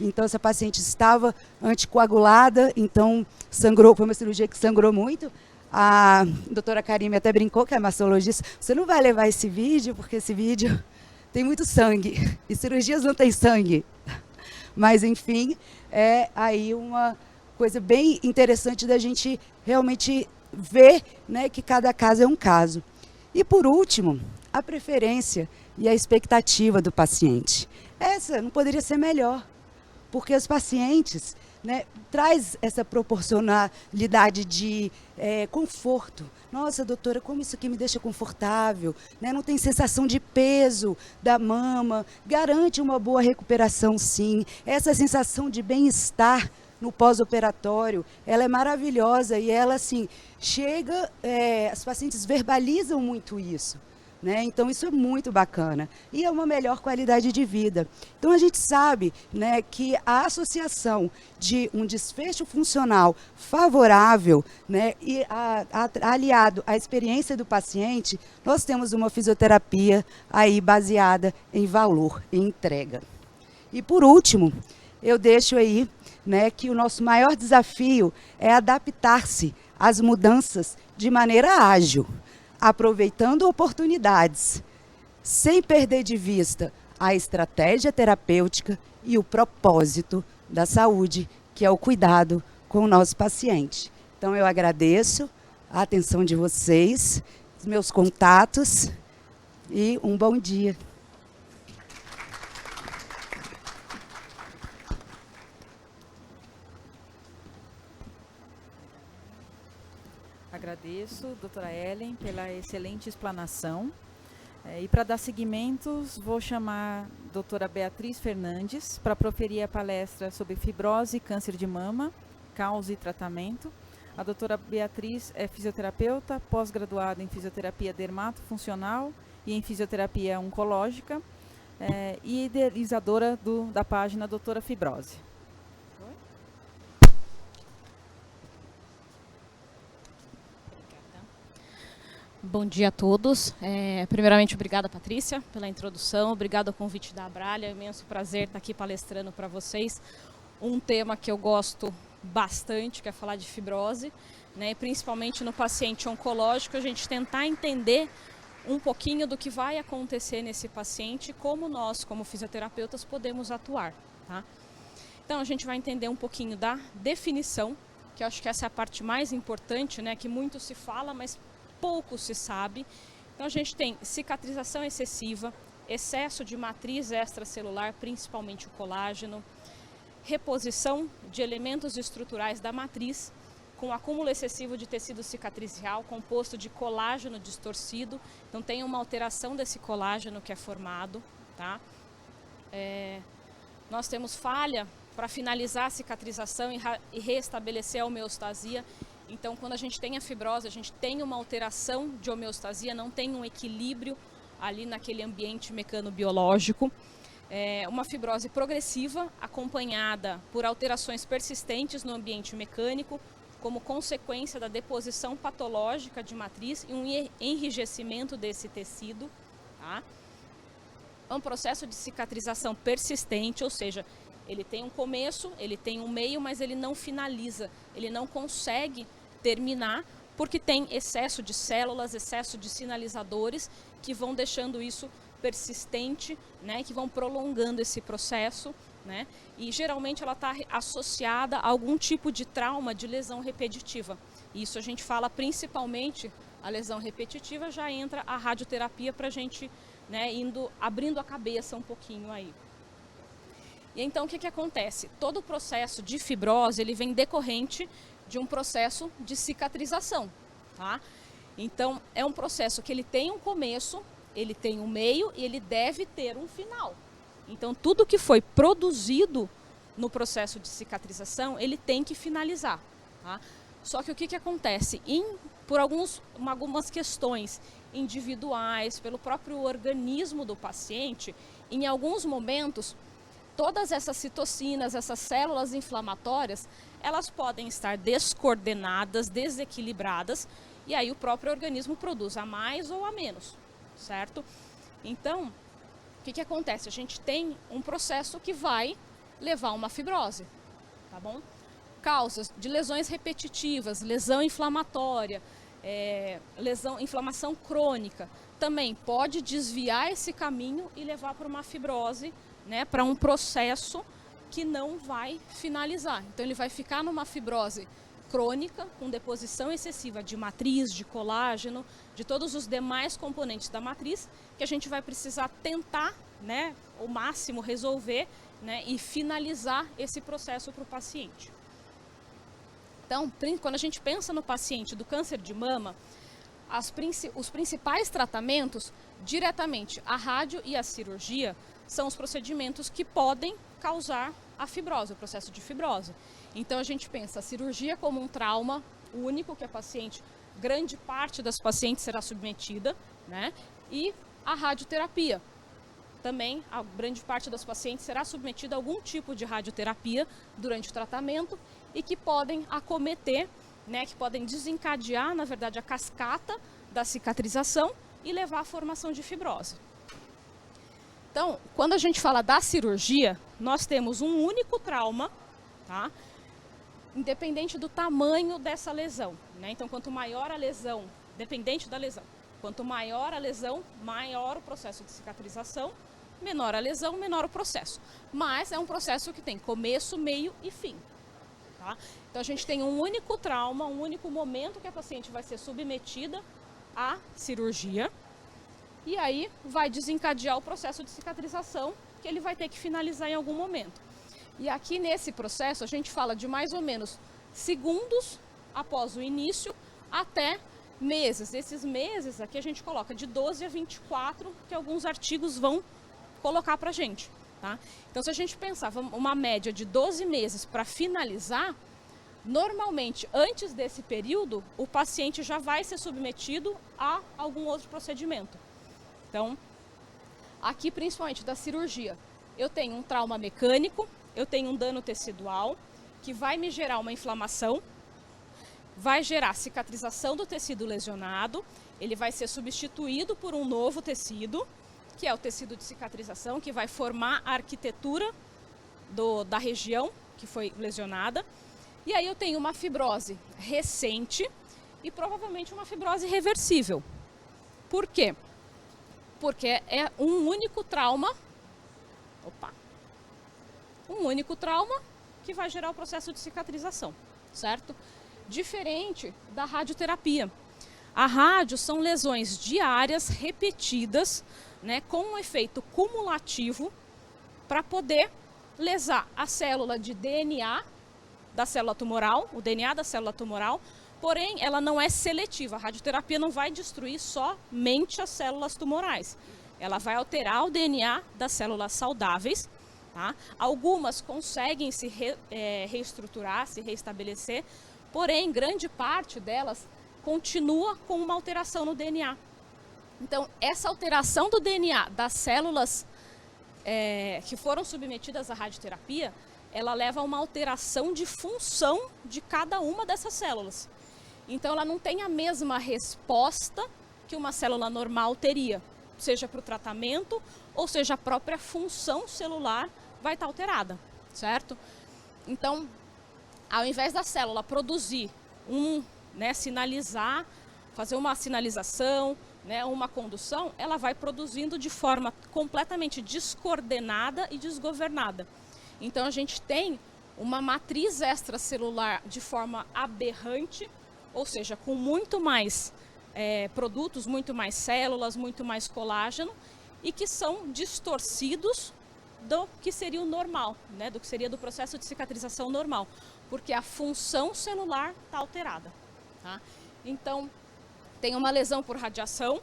Speaker 4: Então, essa paciente estava anticoagulada, então sangrou, foi uma cirurgia que sangrou muito. A doutora Karime até brincou, que é mastologista, você não vai levar esse vídeo, porque esse vídeo tem muito sangue, e cirurgias não tem sangue. Mas, enfim, é aí uma coisa bem interessante da gente realmente ver, né, que cada caso é um caso. E, por último, a preferência e a expectativa do paciente. Essa não poderia ser melhor, porque os pacientes, né, traz essa proporcionalidade de conforto. Nossa, doutora, como isso aqui me deixa confortável, né? Não tem sensação de peso da mama, garante uma boa recuperação, sim. Essa sensação de bem-estar no pós-operatório, ela é maravilhosa e ela, assim, chega, as pacientes verbalizam muito isso. Né? Então, isso é muito bacana e é uma melhor qualidade de vida. Então, a gente sabe, né, que a associação de um desfecho funcional favorável, né, e aliado à experiência do paciente, nós temos uma fisioterapia aí baseada em valor e entrega. E, por último, eu deixo aí, né, que o nosso maior desafio é adaptar-se às mudanças de maneira ágil, aproveitando oportunidades, sem perder de vista a estratégia terapêutica e o propósito da saúde, que é o cuidado com o nosso paciente. Então, eu agradeço a atenção de vocês, os meus contatos, e um bom dia.
Speaker 2: Agradeço, doutora Ellen, pela excelente explanação. E para dar seguimentos, vou chamar a doutora Beatriz Fernandes para proferir a palestra sobre fibrose e câncer de mama, causa e tratamento. A doutora Beatriz é fisioterapeuta, pós-graduada em fisioterapia dermatofuncional e em fisioterapia oncológica, e idealizadora da página Doutora Fibrose.
Speaker 5: Bom dia a todos. Primeiramente, obrigada, Patrícia, pela introdução. Obrigada ao convite da Abralha. É um imenso prazer estar aqui palestrando para vocês. Um tema que eu gosto bastante, que é falar de fibrose, né? Principalmente no paciente oncológico, a gente tentar entender um pouquinho do que vai acontecer nesse paciente e como nós, como fisioterapeutas, podemos atuar. Tá? Então, a gente vai entender um pouquinho da definição, que eu acho que essa é a parte mais importante, né? Que muito se fala, mas pouco se sabe. Então, a gente tem cicatrização excessiva, excesso de matriz extracelular, principalmente o colágeno, reposição de elementos estruturais da matriz, com acúmulo excessivo de tecido cicatricial composto de colágeno distorcido. Então tem uma alteração desse colágeno que é formado, tá? Nós temos falha para finalizar a cicatrização e restabelecer a homeostasia. Então, quando a gente tem a fibrose, a gente tem uma alteração de homeostasia, não tem um equilíbrio ali naquele ambiente mecanobiológico. Uma fibrose progressiva, acompanhada por alterações persistentes no ambiente mecânico, como consequência da deposição patológica de matriz e um enrijecimento desse tecido, tá? É um processo de cicatrização persistente, ou seja, ele tem um começo, ele tem um meio, mas ele não finaliza, ele não consegue terminar, porque tem excesso de células, excesso de sinalizadores que vão deixando isso persistente, né, que vão prolongando esse processo, né, e geralmente ela está associada a algum tipo de trauma, de lesão repetitiva. Isso a gente fala principalmente, a lesão repetitiva já entra a radioterapia para a gente, né, abrindo a cabeça um pouquinho aí. E então o que acontece? Todo o processo de fibrose ele vem decorrente de um processo de cicatrização, tá? Então é um processo que ele tem um começo, ele tem um meio e ele deve ter um final. Então tudo que foi produzido no processo de cicatrização ele tem que finalizar, tá? Só que o que acontece? Por algumas questões individuais, pelo próprio organismo do paciente, em alguns momentos todas essas citocinas, essas células inflamatórias, elas podem estar descoordenadas, desequilibradas, e aí o próprio organismo produz a mais ou a menos, certo? Então, o que acontece? A gente tem um processo que vai levar a uma fibrose, tá bom? Causas de lesões repetitivas, lesão inflamatória, inflamação crônica, também pode desviar esse caminho e levar para uma fibrose, né, para um processo que não vai finalizar. Então ele vai ficar numa fibrose crônica, com deposição excessiva de matriz, de colágeno, de todos os demais componentes da matriz, que a gente vai precisar tentar, né, ao máximo resolver, né, e finalizar esse processo para o paciente. Então, quando a gente pensa no paciente do câncer de mama, os principais tratamentos, diretamente a rádio e a cirurgia, são os procedimentos que podem causar a fibrose, o processo de fibrose. Então a gente pensa a cirurgia como um trauma único que a paciente, grande parte das pacientes será submetida, né? E a radioterapia. Também a grande parte das pacientes será submetida a algum tipo de radioterapia durante o tratamento e que podem acometer, né, que podem desencadear, na verdade, a cascata da cicatrização e levar à formação de fibrose. Então, quando a gente fala da cirurgia, nós temos um único trauma, tá? Independente do tamanho dessa lesão, né? Então, quanto maior a lesão, dependente da lesão, quanto maior a lesão, maior o processo de cicatrização, menor a lesão, menor o processo. Mas é um processo que tem começo, meio e fim, tá? Então, a gente tem um único trauma, um único momento que a paciente vai ser submetida à cirurgia, e aí vai desencadear o processo de cicatrização, que ele vai ter que finalizar em algum momento. E aqui nesse processo a gente fala de mais ou menos segundos após o início até meses. Esses meses aqui a gente coloca de 12 a 24, que alguns artigos vão colocar pra gente, tá? Então se a gente pensar uma média de 12 meses para finalizar, normalmente antes desse período o paciente já vai ser submetido a algum outro procedimento. Então, aqui principalmente da cirurgia, eu tenho um trauma mecânico, eu tenho um dano tecidual, que vai me gerar uma inflamação, vai gerar cicatrização do tecido lesionado, ele vai ser substituído por um novo tecido, que é o tecido de cicatrização, que vai formar a arquitetura da região que foi lesionada. E aí eu tenho uma fibrose recente e provavelmente uma fibrose reversível. Por quê? Porque é um único trauma, um único trauma que vai gerar o processo de cicatrização, certo? Diferente da radioterapia. A rádio são lesões diárias, repetidas, né, com um efeito cumulativo para poder lesar a célula de DNA da célula tumoral, o DNA da célula tumoral, porém ela não é seletiva. A radioterapia não vai destruir somente as células tumorais. Ela vai alterar o DNA das células saudáveis, tá? Algumas conseguem se reestruturar, se reestabelecer, porém grande parte delas continua com uma alteração no DNA. Então, essa alteração do DNA das células que foram submetidas à radioterapia, ela leva a uma alteração de função de cada uma dessas células. Então, ela não tem a mesma resposta que uma célula normal teria, seja para o tratamento, ou seja, a própria função celular vai estar alterada, certo? Então, ao invés da célula produzir sinalizar, fazer uma sinalização, uma condução, ela vai produzindo de forma completamente descoordenada e desgovernada. Então, a gente tem uma matriz extracelular de forma aberrante, ou seja, com muito mais produtos, muito mais células, muito mais colágeno, e que são distorcidos do que seria o normal, do que seria do processo de cicatrização normal, porque a função celular está alterada. Tá? Então, tem uma lesão por radiação,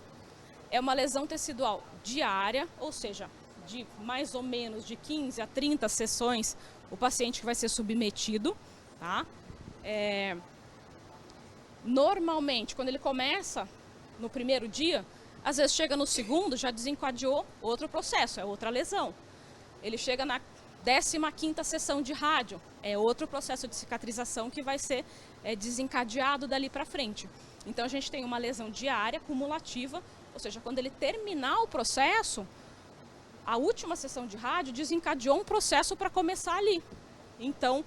Speaker 5: é uma lesão tecidual diária, ou seja, de mais ou menos de 15 a 30 sessões o paciente que vai ser submetido. Tá? Normalmente, quando ele começa no primeiro dia, às vezes chega no segundo, já desencadeou outro processo, é outra lesão. Ele chega na 15ª sessão de rádio, é outro processo de cicatrização que vai ser desencadeado dali para frente. Então, a gente tem uma lesão diária, cumulativa, ou seja, quando ele terminar o processo, a última sessão de rádio desencadeou um processo para começar ali. Então,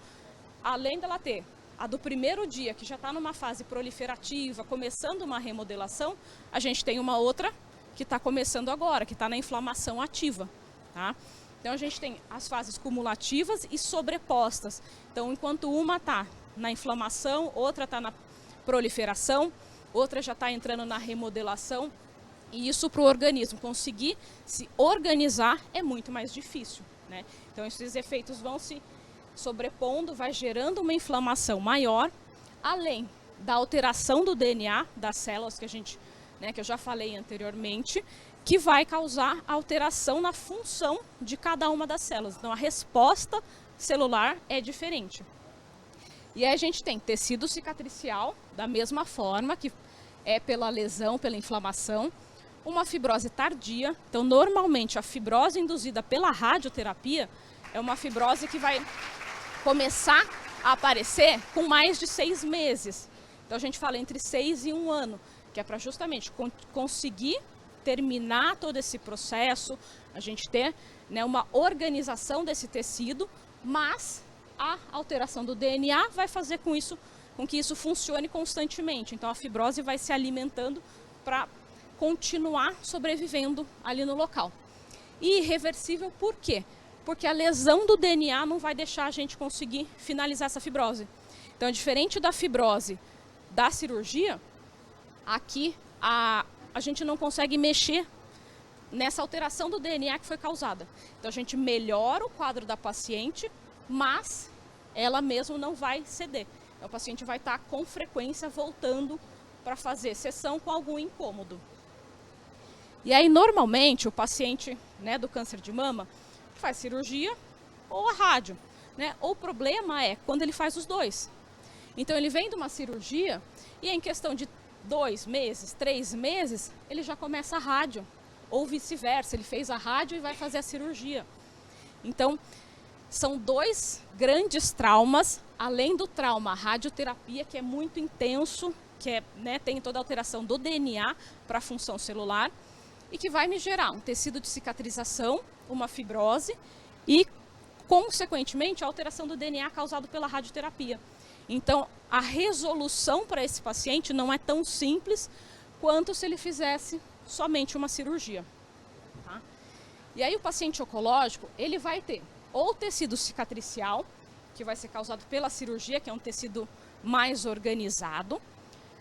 Speaker 5: além dela ter a do primeiro dia, que já está numa fase proliferativa, começando uma remodelação, a gente tem uma outra que está começando agora, que está na inflamação ativa. Tá? Então, a gente tem as fases cumulativas e sobrepostas. Então, enquanto uma está na inflamação, outra está na proliferação, outra já está entrando na remodelação, e isso para o organismo conseguir se organizar é muito mais difícil. Então, esses efeitos vão se sobrepondo, vai gerando uma inflamação maior, além da alteração do DNA das células que eu já falei anteriormente, que vai causar alteração na função de cada uma das células. Então, a resposta celular é diferente. E aí a gente tem tecido cicatricial, da mesma forma, que é pela lesão, pela inflamação, uma fibrose tardia. Então, normalmente, a fibrose induzida pela radioterapia é uma fibrose que vai começar a aparecer com mais de 6 meses. Então, a gente fala entre 6 e 1 ano, que é para justamente conseguir terminar todo esse processo, a gente ter uma organização desse tecido, mas a alteração do DNA vai fazer com que isso funcione constantemente. Então, a fibrose vai se alimentando para continuar sobrevivendo ali no local. E irreversível por quê? Porque a lesão do DNA não vai deixar a gente conseguir finalizar essa fibrose. Então, diferente da fibrose da cirurgia, aqui a gente não consegue mexer nessa alteração do DNA que foi causada. Então, a gente melhora o quadro da paciente, mas ela mesmo não vai ceder. Então, o paciente vai estar com frequência voltando para fazer sessão com algum incômodo. E aí, normalmente, o paciente do câncer de mama faz cirurgia ou a rádio. O problema é quando ele faz os dois. Então, ele vem de uma cirurgia e em questão de 2 meses, 3 meses, ele já começa a rádio. Ou vice-versa, ele fez a rádio e vai fazer a cirurgia. Então, são 2 grandes traumas, além do trauma radioterapia, que é muito intenso, que tem toda a alteração do DNA para a função celular, e que vai me gerar um tecido de cicatrização, uma fibrose e, consequentemente, a alteração do DNA causado pela radioterapia. Então, a resolução para esse paciente não é tão simples quanto se ele fizesse somente uma cirurgia. Tá? E aí, o paciente oncológico, ele vai ter ou tecido cicatricial, que vai ser causado pela cirurgia, que é um tecido mais organizado.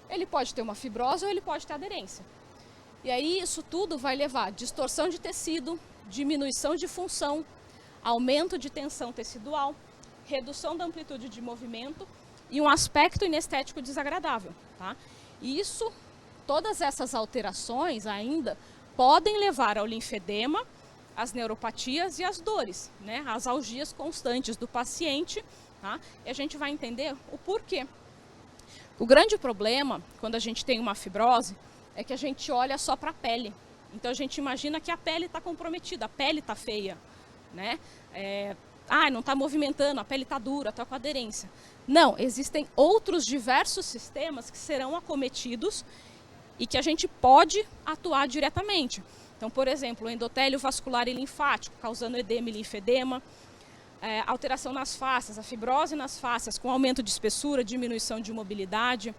Speaker 5: Ele pode ter uma fibrose ou ele pode ter aderência. E aí isso tudo vai levar a distorção de tecido, diminuição de função, aumento de tensão tecidual, redução da amplitude de movimento e um aspecto inestético desagradável, tá? E isso, todas essas alterações ainda podem levar ao linfedema, às neuropatias e às dores, né? As algias constantes do paciente, tá? E a gente vai entender o porquê. O grande problema, quando a gente tem uma fibrose, é que a gente olha só para a pele. Então a gente imagina que a pele está comprometida, a pele está feia, né? Não está movimentando, a pele está dura, está com aderência. Não, existem outros diversos sistemas que serão acometidos e que a gente pode atuar diretamente. Então, por exemplo, o endotélio vascular e linfático, causando edema e linfedema, alteração nas fáscias, a fibrose nas fáscias com aumento de espessura, diminuição de mobilidade,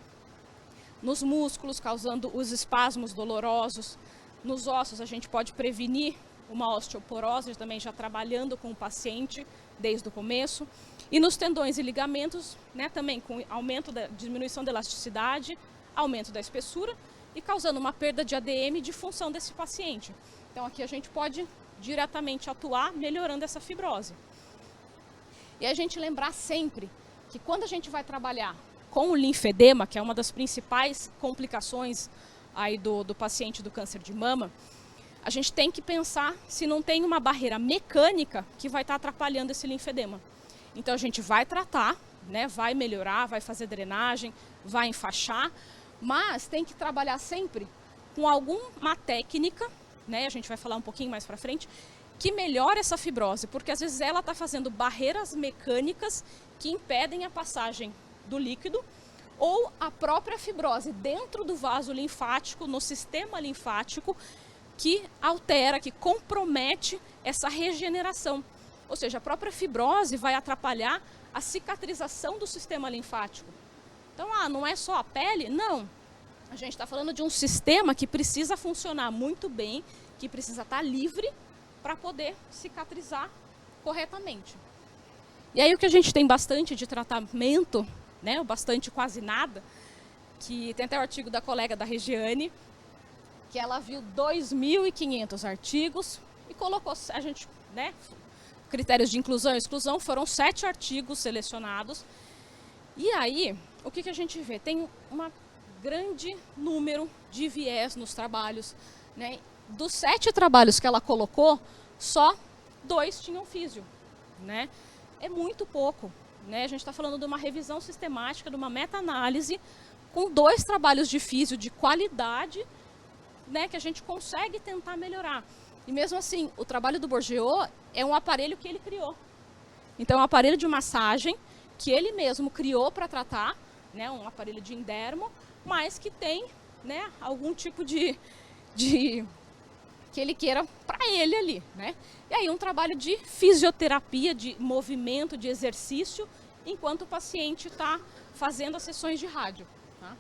Speaker 5: nos músculos, causando os espasmos dolorosos, nos ossos a gente pode prevenir uma osteoporose, também já trabalhando com o paciente desde o começo, e nos tendões e ligamentos, né, também com aumento da diminuição da elasticidade, aumento da espessura e causando uma perda de ADM e de função desse paciente. Então aqui a gente pode diretamente atuar melhorando essa fibrose. E a gente lembrar sempre que quando a gente vai trabalhar com o linfedema, que é uma das principais complicações aí do paciente do câncer de mama, a gente tem que pensar se não tem uma barreira mecânica que vai estar atrapalhando esse linfedema. Então a gente vai tratar, né, vai melhorar, vai fazer drenagem, vai enfaixar, mas tem que trabalhar sempre com alguma técnica, né, a gente vai falar um pouquinho mais para frente, que melhora essa fibrose, porque às vezes ela está fazendo barreiras mecânicas que impedem a passagem do líquido, ou a própria fibrose dentro do vaso linfático, no sistema linfático, que altera, que compromete essa regeneração. Ou seja, a própria fibrose vai atrapalhar a cicatrização do sistema linfático. Então, não é só a pele? Não. A gente está falando de um sistema que precisa funcionar muito bem, que precisa estar livre para poder cicatrizar corretamente. E aí o que a gente tem bastante de tratamento, né, bastante quase nada, que tem até o artigo da colega da Regiane, que ela viu 2.500 artigos e colocou, a gente, né, critérios de inclusão e exclusão, foram 7 artigos selecionados. E aí, o que a gente vê? Tem um grande número de viés nos trabalhos, né? Dos 7 trabalhos que ela colocou, só 2 tinham físio, né? É muito pouco, né? A gente está falando de uma revisão sistemática, de uma meta-análise, com 2 trabalhos de físio de qualidade, né, que a gente consegue tentar melhorar. E mesmo assim, o trabalho do Bourgeot é um aparelho que ele criou. Então, é um aparelho de massagem que ele mesmo criou para tratar, né, um aparelho de endermo, mas que tem, né, algum tipo de que ele queira para ele ali, né? E aí um trabalho de fisioterapia, de movimento, de exercício, enquanto o paciente está fazendo as sessões de rádio. Tá?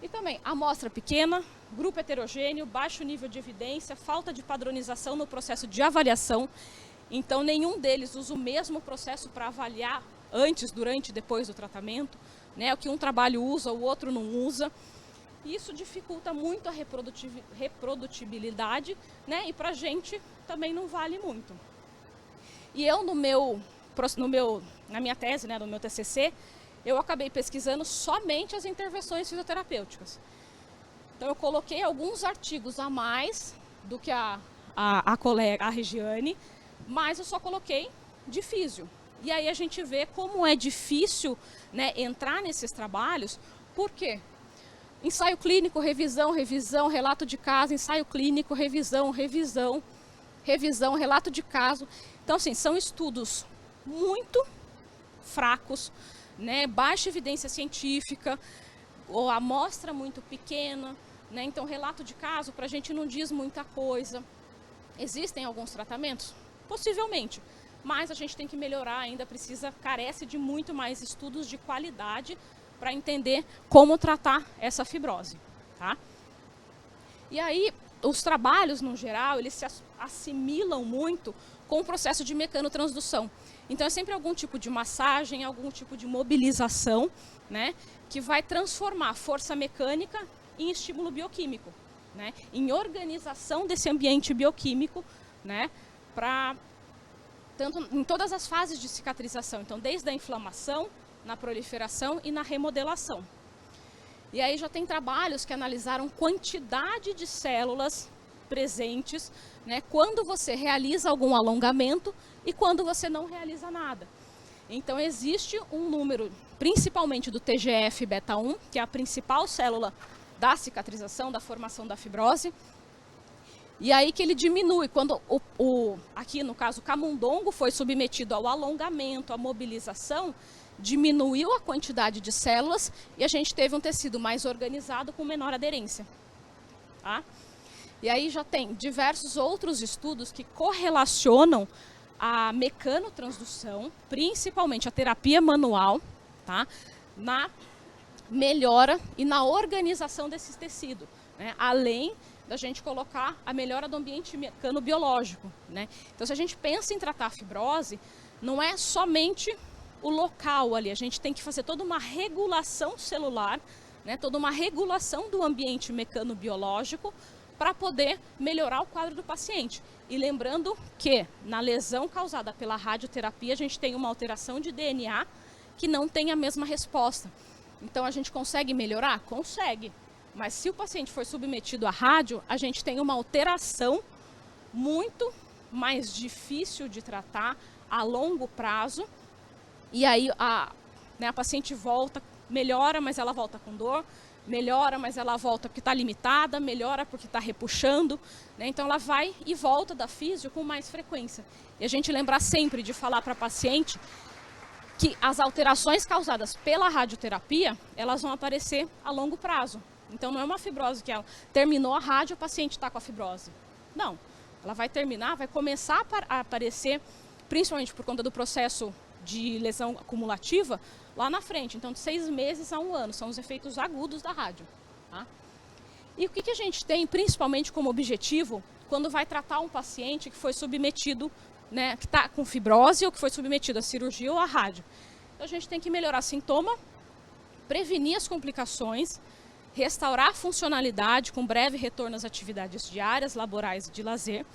Speaker 5: E também amostra pequena, grupo heterogêneo, baixo nível de evidência, falta de padronização no processo de avaliação. Então nenhum deles usa o mesmo processo para avaliar antes, durante e depois do tratamento, né? O que um trabalho usa, o outro não usa. Isso dificulta muito a reprodutibilidade, né? E para a gente também não vale muito. E eu na minha tese, né, no meu TCC, eu acabei pesquisando somente as intervenções fisioterapêuticas. Então eu coloquei alguns artigos a mais do que a colega, a Regiane, mas eu só coloquei de físio. E aí a gente vê como é difícil, né, entrar nesses trabalhos. Por quê? Ensaio clínico, revisão, relato de caso, ensaio clínico, revisão, relato de caso. Então, assim, são estudos muito fracos, né, baixa evidência científica, ou amostra muito pequena, né? Então, relato de caso para a gente não diz muita coisa. Existem alguns tratamentos? Possivelmente, mas a gente tem que melhorar ainda, carece de muito mais estudos de qualidade para entender como tratar essa fibrose, tá? E aí, os trabalhos, no geral, eles se assimilam muito com o processo de mecanotransdução. Então, é sempre algum tipo de massagem, algum tipo de mobilização, né, que vai transformar força mecânica em estímulo bioquímico, né, em organização desse ambiente bioquímico, né, para tanto em todas as fases de cicatrização, então desde a inflamação, na proliferação e na remodelação. E aí já tem trabalhos que analisaram quantidade de células presentes, né, quando você realiza algum alongamento e quando você não realiza nada. Então existe um número, principalmente do TGF-beta1, que é a principal célula da cicatrização, da formação da fibrose, e aí que ele diminui. Quando aqui no caso o camundongo foi submetido ao alongamento, à mobilização, diminuiu a quantidade de células e a gente teve um tecido mais organizado com menor aderência. Tá? E aí já tem diversos outros estudos que correlacionam a mecanotransdução, principalmente a terapia manual, tá? Na melhora e na organização desses tecidos, né? Além da gente colocar a melhora do ambiente mecanobiológico, né? Então, se a gente pensa em tratar a fibrose, não é somente o local ali, a gente tem que fazer toda uma regulação celular, né? Toda uma regulação do ambiente mecanobiológico para poder melhorar o quadro do paciente. E lembrando que na lesão causada pela radioterapia, a gente tem uma alteração de DNA que não tem a mesma resposta. Então, a gente consegue melhorar? Consegue. Mas se o paciente for submetido à rádio, a gente tem uma alteração muito mais difícil de tratar a longo prazo. E aí a paciente volta, melhora, mas ela volta com dor. Melhora, mas ela volta porque está limitada. Melhora porque está repuxando, né? Então ela vai e volta da físio com mais frequência. E a gente lembrar sempre de falar para a paciente que as alterações causadas pela radioterapia, elas vão aparecer a longo prazo. Então não é uma fibrose que ela terminou a rádio, o paciente está com a fibrose. Não, ela vai terminar, vai começar a aparecer, principalmente por conta do processo de lesão acumulativa, lá na frente. Então de 6 meses a 1 ano, são os efeitos agudos da rádio. Tá? E o que a gente tem principalmente como objetivo quando vai tratar um paciente que foi submetido, né, que está com fibrose ou que foi submetido à cirurgia ou à rádio? Então a gente tem que melhorar sintoma, prevenir as complicações, restaurar a funcionalidade com breve retorno às atividades diárias, laborais e de lazer.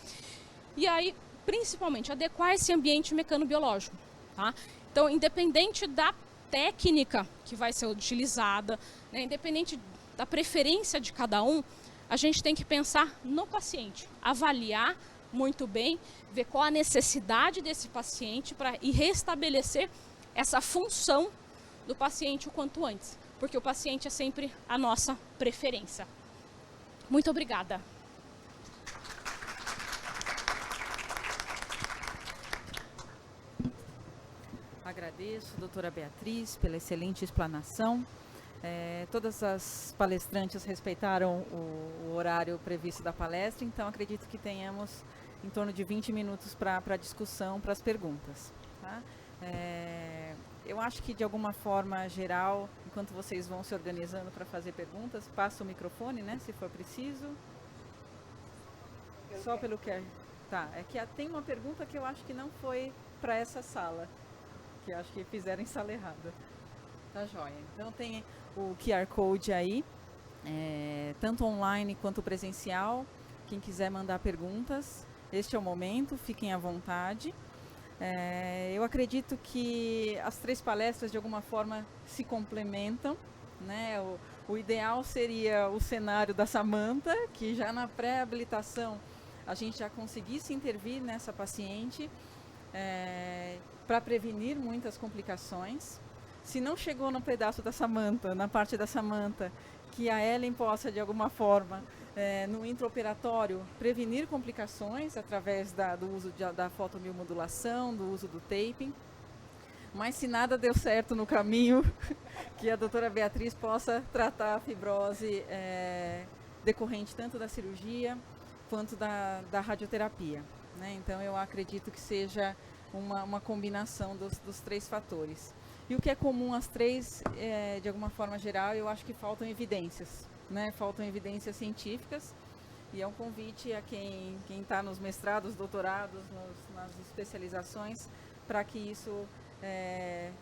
Speaker 5: E aí, principalmente, adequar esse ambiente mecanobiológico. Tá? Então, independente da técnica que vai ser utilizada, né, independente da preferência de cada um, a gente tem que pensar no paciente, avaliar muito bem, ver qual a necessidade desse paciente e restabelecer essa função do paciente o quanto antes. Porque o paciente é sempre a nossa preferência. Muito obrigada.
Speaker 2: Agradeço, doutora Beatriz, pela excelente explanação. Todas as palestrantes respeitaram o horário previsto da palestra, então acredito que tenhamos em torno de 20 minutos para a discussão, para as perguntas. Tá? Eu acho que, de alguma forma geral, enquanto vocês vão se organizando para fazer perguntas, passa o microfone, né, se for preciso. Só pelo que... Tá, é que tem uma pergunta que eu acho que não foi para essa sala, que eu acho que fizeram em sala errada. Tá joia. Então tem o QR Code aí, tanto online quanto presencial. Quem quiser mandar perguntas, este é o momento, fiquem à vontade. Eu acredito que as 3 palestras de alguma forma se complementam, né? O ideal seria o cenário da Samantha, que já na pré-habilitação a gente já conseguisse intervir nessa paciente para prevenir muitas complicações. Se não chegou no pedaço da Samantha, na parte da Samantha, que a Ellen possa de alguma forma no intraoperatório prevenir complicações através do uso da fotomiomodulação, do uso do taping. Mas se nada deu certo no caminho, que a doutora Beatriz possa tratar a fibrose decorrente tanto da cirurgia quanto da radioterapia. Né? Então eu acredito que seja uma combinação dos 3 fatores. E o que é comum às 3, de alguma forma geral, eu acho que faltam evidências. Né? Faltam evidências científicas, e é um convite a quem está nos mestrados, doutorados, nas especializações, para que isso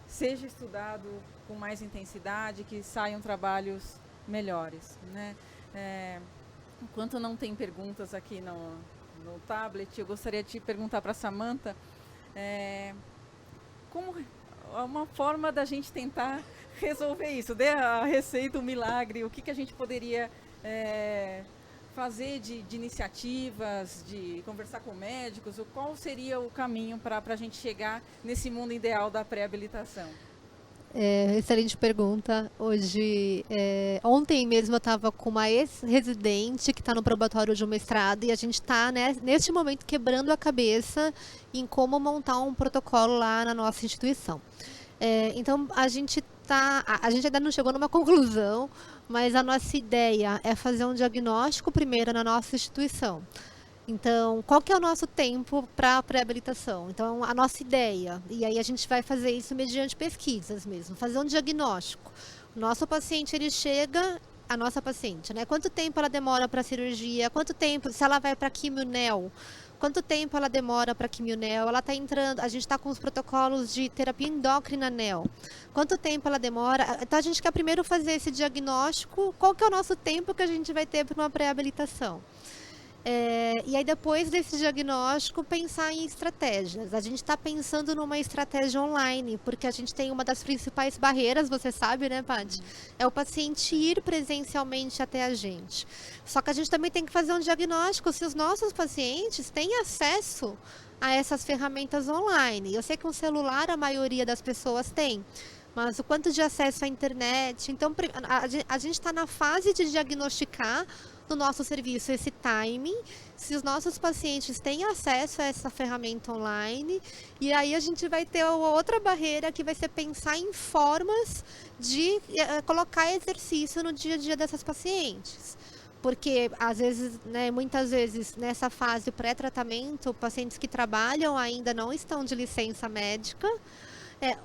Speaker 2: seja estudado com mais intensidade, que saiam trabalhos melhores. Né? Enquanto não tem perguntas aqui no tablet, eu gostaria de perguntar para a Samantha Como uma forma da gente tentar resolver isso, dê a receita, o milagre, o que a gente poderia fazer de iniciativas, de conversar com médicos, qual seria o caminho para a gente chegar nesse mundo ideal da pré-habilitação?
Speaker 3: Excelente pergunta. Ontem mesmo eu estava com uma ex-residente que está no probatório de um mestrado e a gente está, né, neste momento quebrando a cabeça em como montar um protocolo lá na nossa instituição. Então a gente ainda não chegou numa conclusão, mas a nossa ideia é fazer um diagnóstico primeiro na nossa instituição. Então, qual que é o nosso tempo para a pré-habilitação? Então, a nossa ideia, e aí a gente vai fazer isso mediante pesquisas mesmo, fazer um diagnóstico. O nosso paciente, ele chega, a nossa paciente, né? Quanto tempo ela demora para a cirurgia? Quanto tempo, se ela vai para quimio-neo? Quanto tempo ela demora para quimio-neo? Ela está entrando, a gente está com os protocolos de terapia endócrina neo. Quanto tempo ela demora? Então, a gente quer primeiro fazer esse diagnóstico, qual que é o nosso tempo que a gente vai ter para uma pré-habilitação? E aí depois desse diagnóstico pensar em estratégias. A gente está pensando numa estratégia online, porque a gente tem uma das principais barreiras, você sabe, né, Paty? É o paciente ir presencialmente até a gente. Só que a gente também tem que fazer um diagnóstico se os nossos pacientes têm acesso a essas ferramentas online. Eu sei que um celular a maioria das pessoas tem, mas o quanto de acesso à internet. Então a gente está na fase de diagnosticar no nosso serviço esse timing, se os nossos pacientes têm acesso a essa ferramenta online, e aí a gente vai ter outra barreira que vai ser pensar em formas de colocar exercício no dia a dia dessas pacientes. Porque, às vezes, né, muitas vezes, nessa fase pré-tratamento, pacientes que trabalham ainda não estão de licença médica,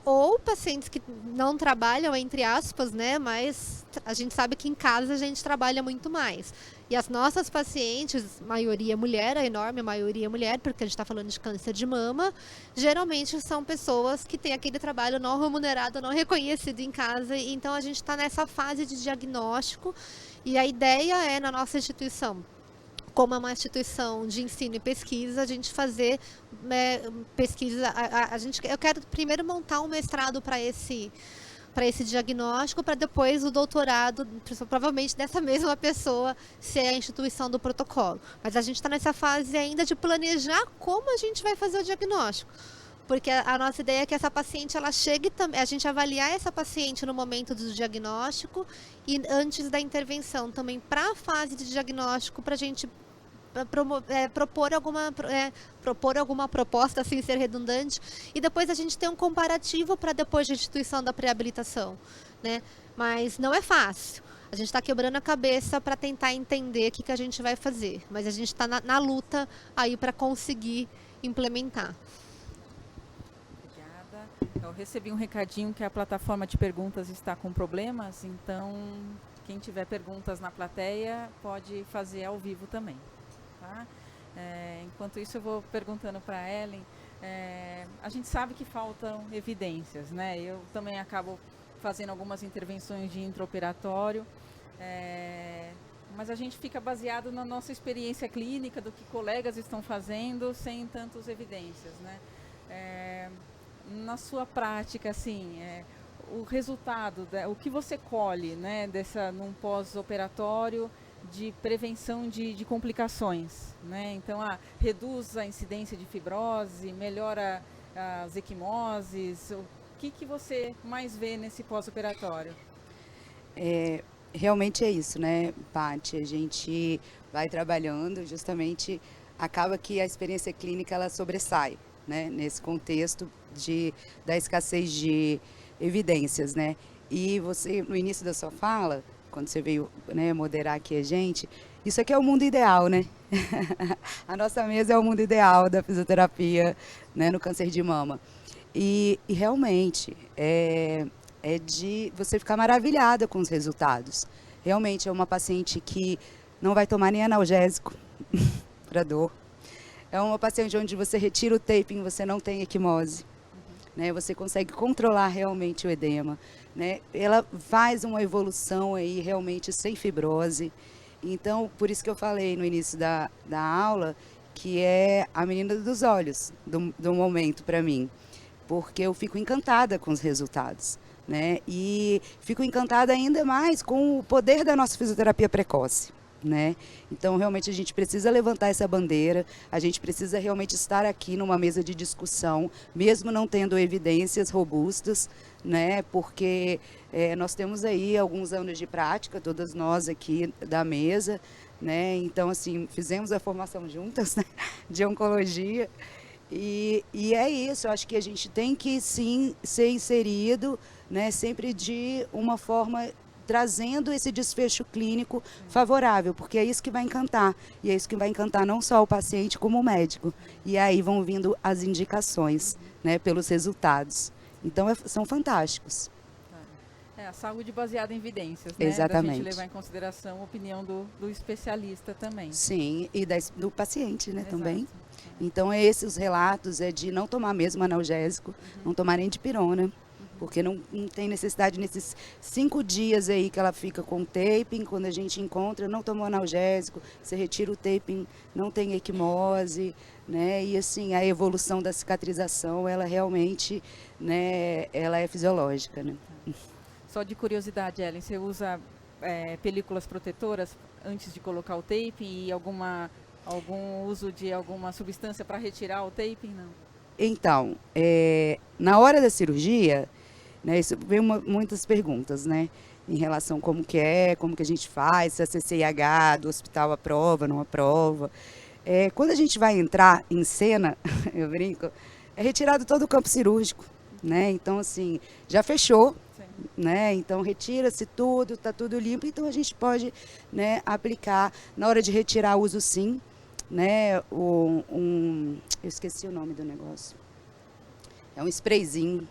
Speaker 3: ou pacientes que não trabalham, entre aspas, né, mas a gente sabe que em casa a gente trabalha muito mais. E as nossas pacientes, maioria mulher, a enorme maioria mulher, porque a gente está falando de câncer de mama, geralmente são pessoas que têm aquele trabalho não remunerado, não reconhecido em casa. Então a gente está nessa fase de diagnóstico e a ideia é, na nossa instituição, como é uma instituição de ensino e pesquisa, a gente fazer pesquisa. Eu quero primeiro montar um mestrado para esse diagnóstico, para depois o doutorado, provavelmente dessa mesma pessoa, ser a instituição do protocolo. Mas a gente está nessa fase ainda de planejar como a gente vai fazer o diagnóstico. Porque a nossa ideia é que essa paciente, ela chegue também, a gente avaliar essa paciente no momento do diagnóstico e antes da intervenção também para a fase de diagnóstico, para a gente propor alguma proposta, sem ser redundante, e depois a gente tem um comparativo para depois da instituição da pré-habilitação, né? Mas não é fácil. A gente está quebrando a cabeça para tentar entender o que a gente vai fazer, mas a gente está na luta aí para conseguir implementar.
Speaker 2: Obrigada. Eu recebi um recadinho que a plataforma de perguntas está com problemas, então quem tiver perguntas na plateia pode fazer ao vivo também. Tá? Enquanto isso eu vou perguntando para a Ellen, a gente sabe que faltam evidências, né? Eu também acabo fazendo algumas intervenções de intraoperatório, mas a gente fica baseado na nossa experiência clínica, do que colegas estão fazendo, sem tantas evidências, né? Na sua prática, assim, o resultado, o que você colhe, né, num pós-operatório, de prevenção de complicações, né? Então, reduz a incidência de fibrose, melhora as equimoses. O que você mais vê nesse pós-operatório?
Speaker 4: Realmente é isso, né, Paty? A gente vai trabalhando, justamente acaba que a experiência clínica ela sobressai, né, nesse contexto da escassez de evidências, né? E você, no início da sua fala, quando você veio, né, moderar aqui a gente, isso aqui é o mundo ideal, né? A nossa mesa é o mundo ideal da fisioterapia, né, no câncer de mama. E realmente, é de você ficar maravilhada com os resultados. Realmente é uma paciente que não vai tomar nem analgésico para dor. É uma paciente onde você retira o taping, você não tem equimose. Né, você consegue controlar realmente o edema, né? Ela faz uma evolução aí realmente sem fibrose. Então, por isso que eu falei no início da aula que é a menina dos olhos do momento para mim, porque eu fico encantada com os resultados, né? E fico encantada ainda mais com o poder da nossa fisioterapia precoce, né? Então, realmente, a gente precisa levantar essa bandeira, a gente precisa realmente estar aqui numa mesa de discussão, mesmo não tendo evidências robustas, né? Porque nós temos aí alguns anos de prática, todas nós aqui da mesa, né? Então, assim, fizemos a formação juntas, né? De oncologia. E é isso, eu acho que a gente tem que, sim, ser inserido, né? Sempre de uma forma trazendo esse desfecho clínico favorável, porque é isso que vai encantar. E é isso que vai encantar não só o paciente, como o médico. E aí vão vindo as indicações, né, pelos resultados. Então, são fantásticos.
Speaker 2: A saúde baseada em evidências, né?
Speaker 4: Exatamente.
Speaker 2: Da gente levar em consideração a opinião do especialista também.
Speaker 4: Sim, e do paciente, né,
Speaker 2: Exato.
Speaker 4: também. Então, esses os relatos de não tomar mesmo analgésico, não tomar nem dipirona, porque não tem necessidade nesses 5 dias aí que ela fica com taping, quando a gente encontra, não tomou analgésico, você retira o taping, não tem equimose, né? E assim, a evolução da cicatrização, ela realmente, né, ela é fisiológica, né?
Speaker 2: Só de curiosidade, Ellen, você usa películas protetoras antes de colocar o taping e algum uso de alguma substância para retirar o taping? Não.
Speaker 4: Então, na hora da cirurgia, né, isso vem muitas perguntas, né, em relação como que a gente faz, se a CCIH do hospital aprova, não aprova. Quando a gente vai entrar em cena, eu brinco, é retirado todo o campo cirúrgico, né, então assim, já fechou, né, então retira-se tudo, está tudo limpo, então a gente pode, né, aplicar, na hora de retirar uso sim, né, eu esqueci o nome do negócio, é um sprayzinho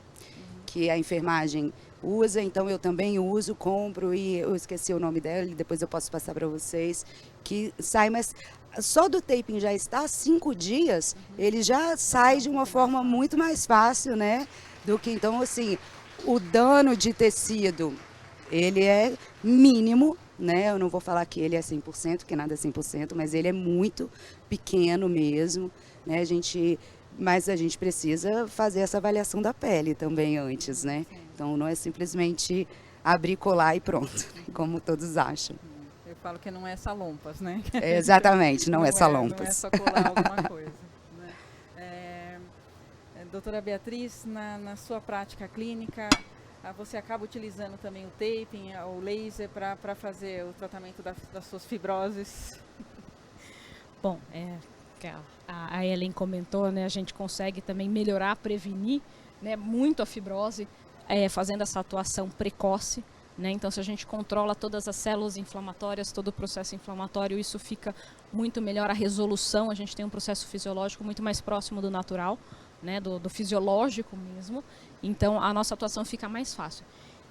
Speaker 4: que a enfermagem usa, então eu também uso, compro e eu esqueci o nome dela, depois eu posso passar para vocês, que sai, mas só do taping já está 5 dias, ele já sai de uma forma muito mais fácil, né, do que, então, assim, o dano de tecido, ele é mínimo, né, eu não vou falar que ele é 100%, que nada é 100%, mas ele é muito pequeno mesmo, né, mas a gente precisa fazer essa avaliação da pele também antes, né? Então, não é simplesmente abrir, colar e pronto, como todos acham.
Speaker 2: Eu falo que não é salompas, né?
Speaker 4: Exatamente, não é salompas.
Speaker 2: Não é só colar alguma coisa. Né? Doutora Beatriz, na sua prática clínica, você acaba utilizando também o taping, o laser, para fazer o tratamento das suas fibroses?
Speaker 5: Bom, a Ellen comentou, né, a gente consegue também melhorar, prevenir, né, muito a fibrose, fazendo essa atuação precoce, né? Então, se a gente controla todas as células inflamatórias, todo o processo inflamatório, isso fica muito melhor, a resolução, a gente tem um processo fisiológico muito mais próximo do natural, né, do fisiológico mesmo, então a nossa atuação fica mais fácil.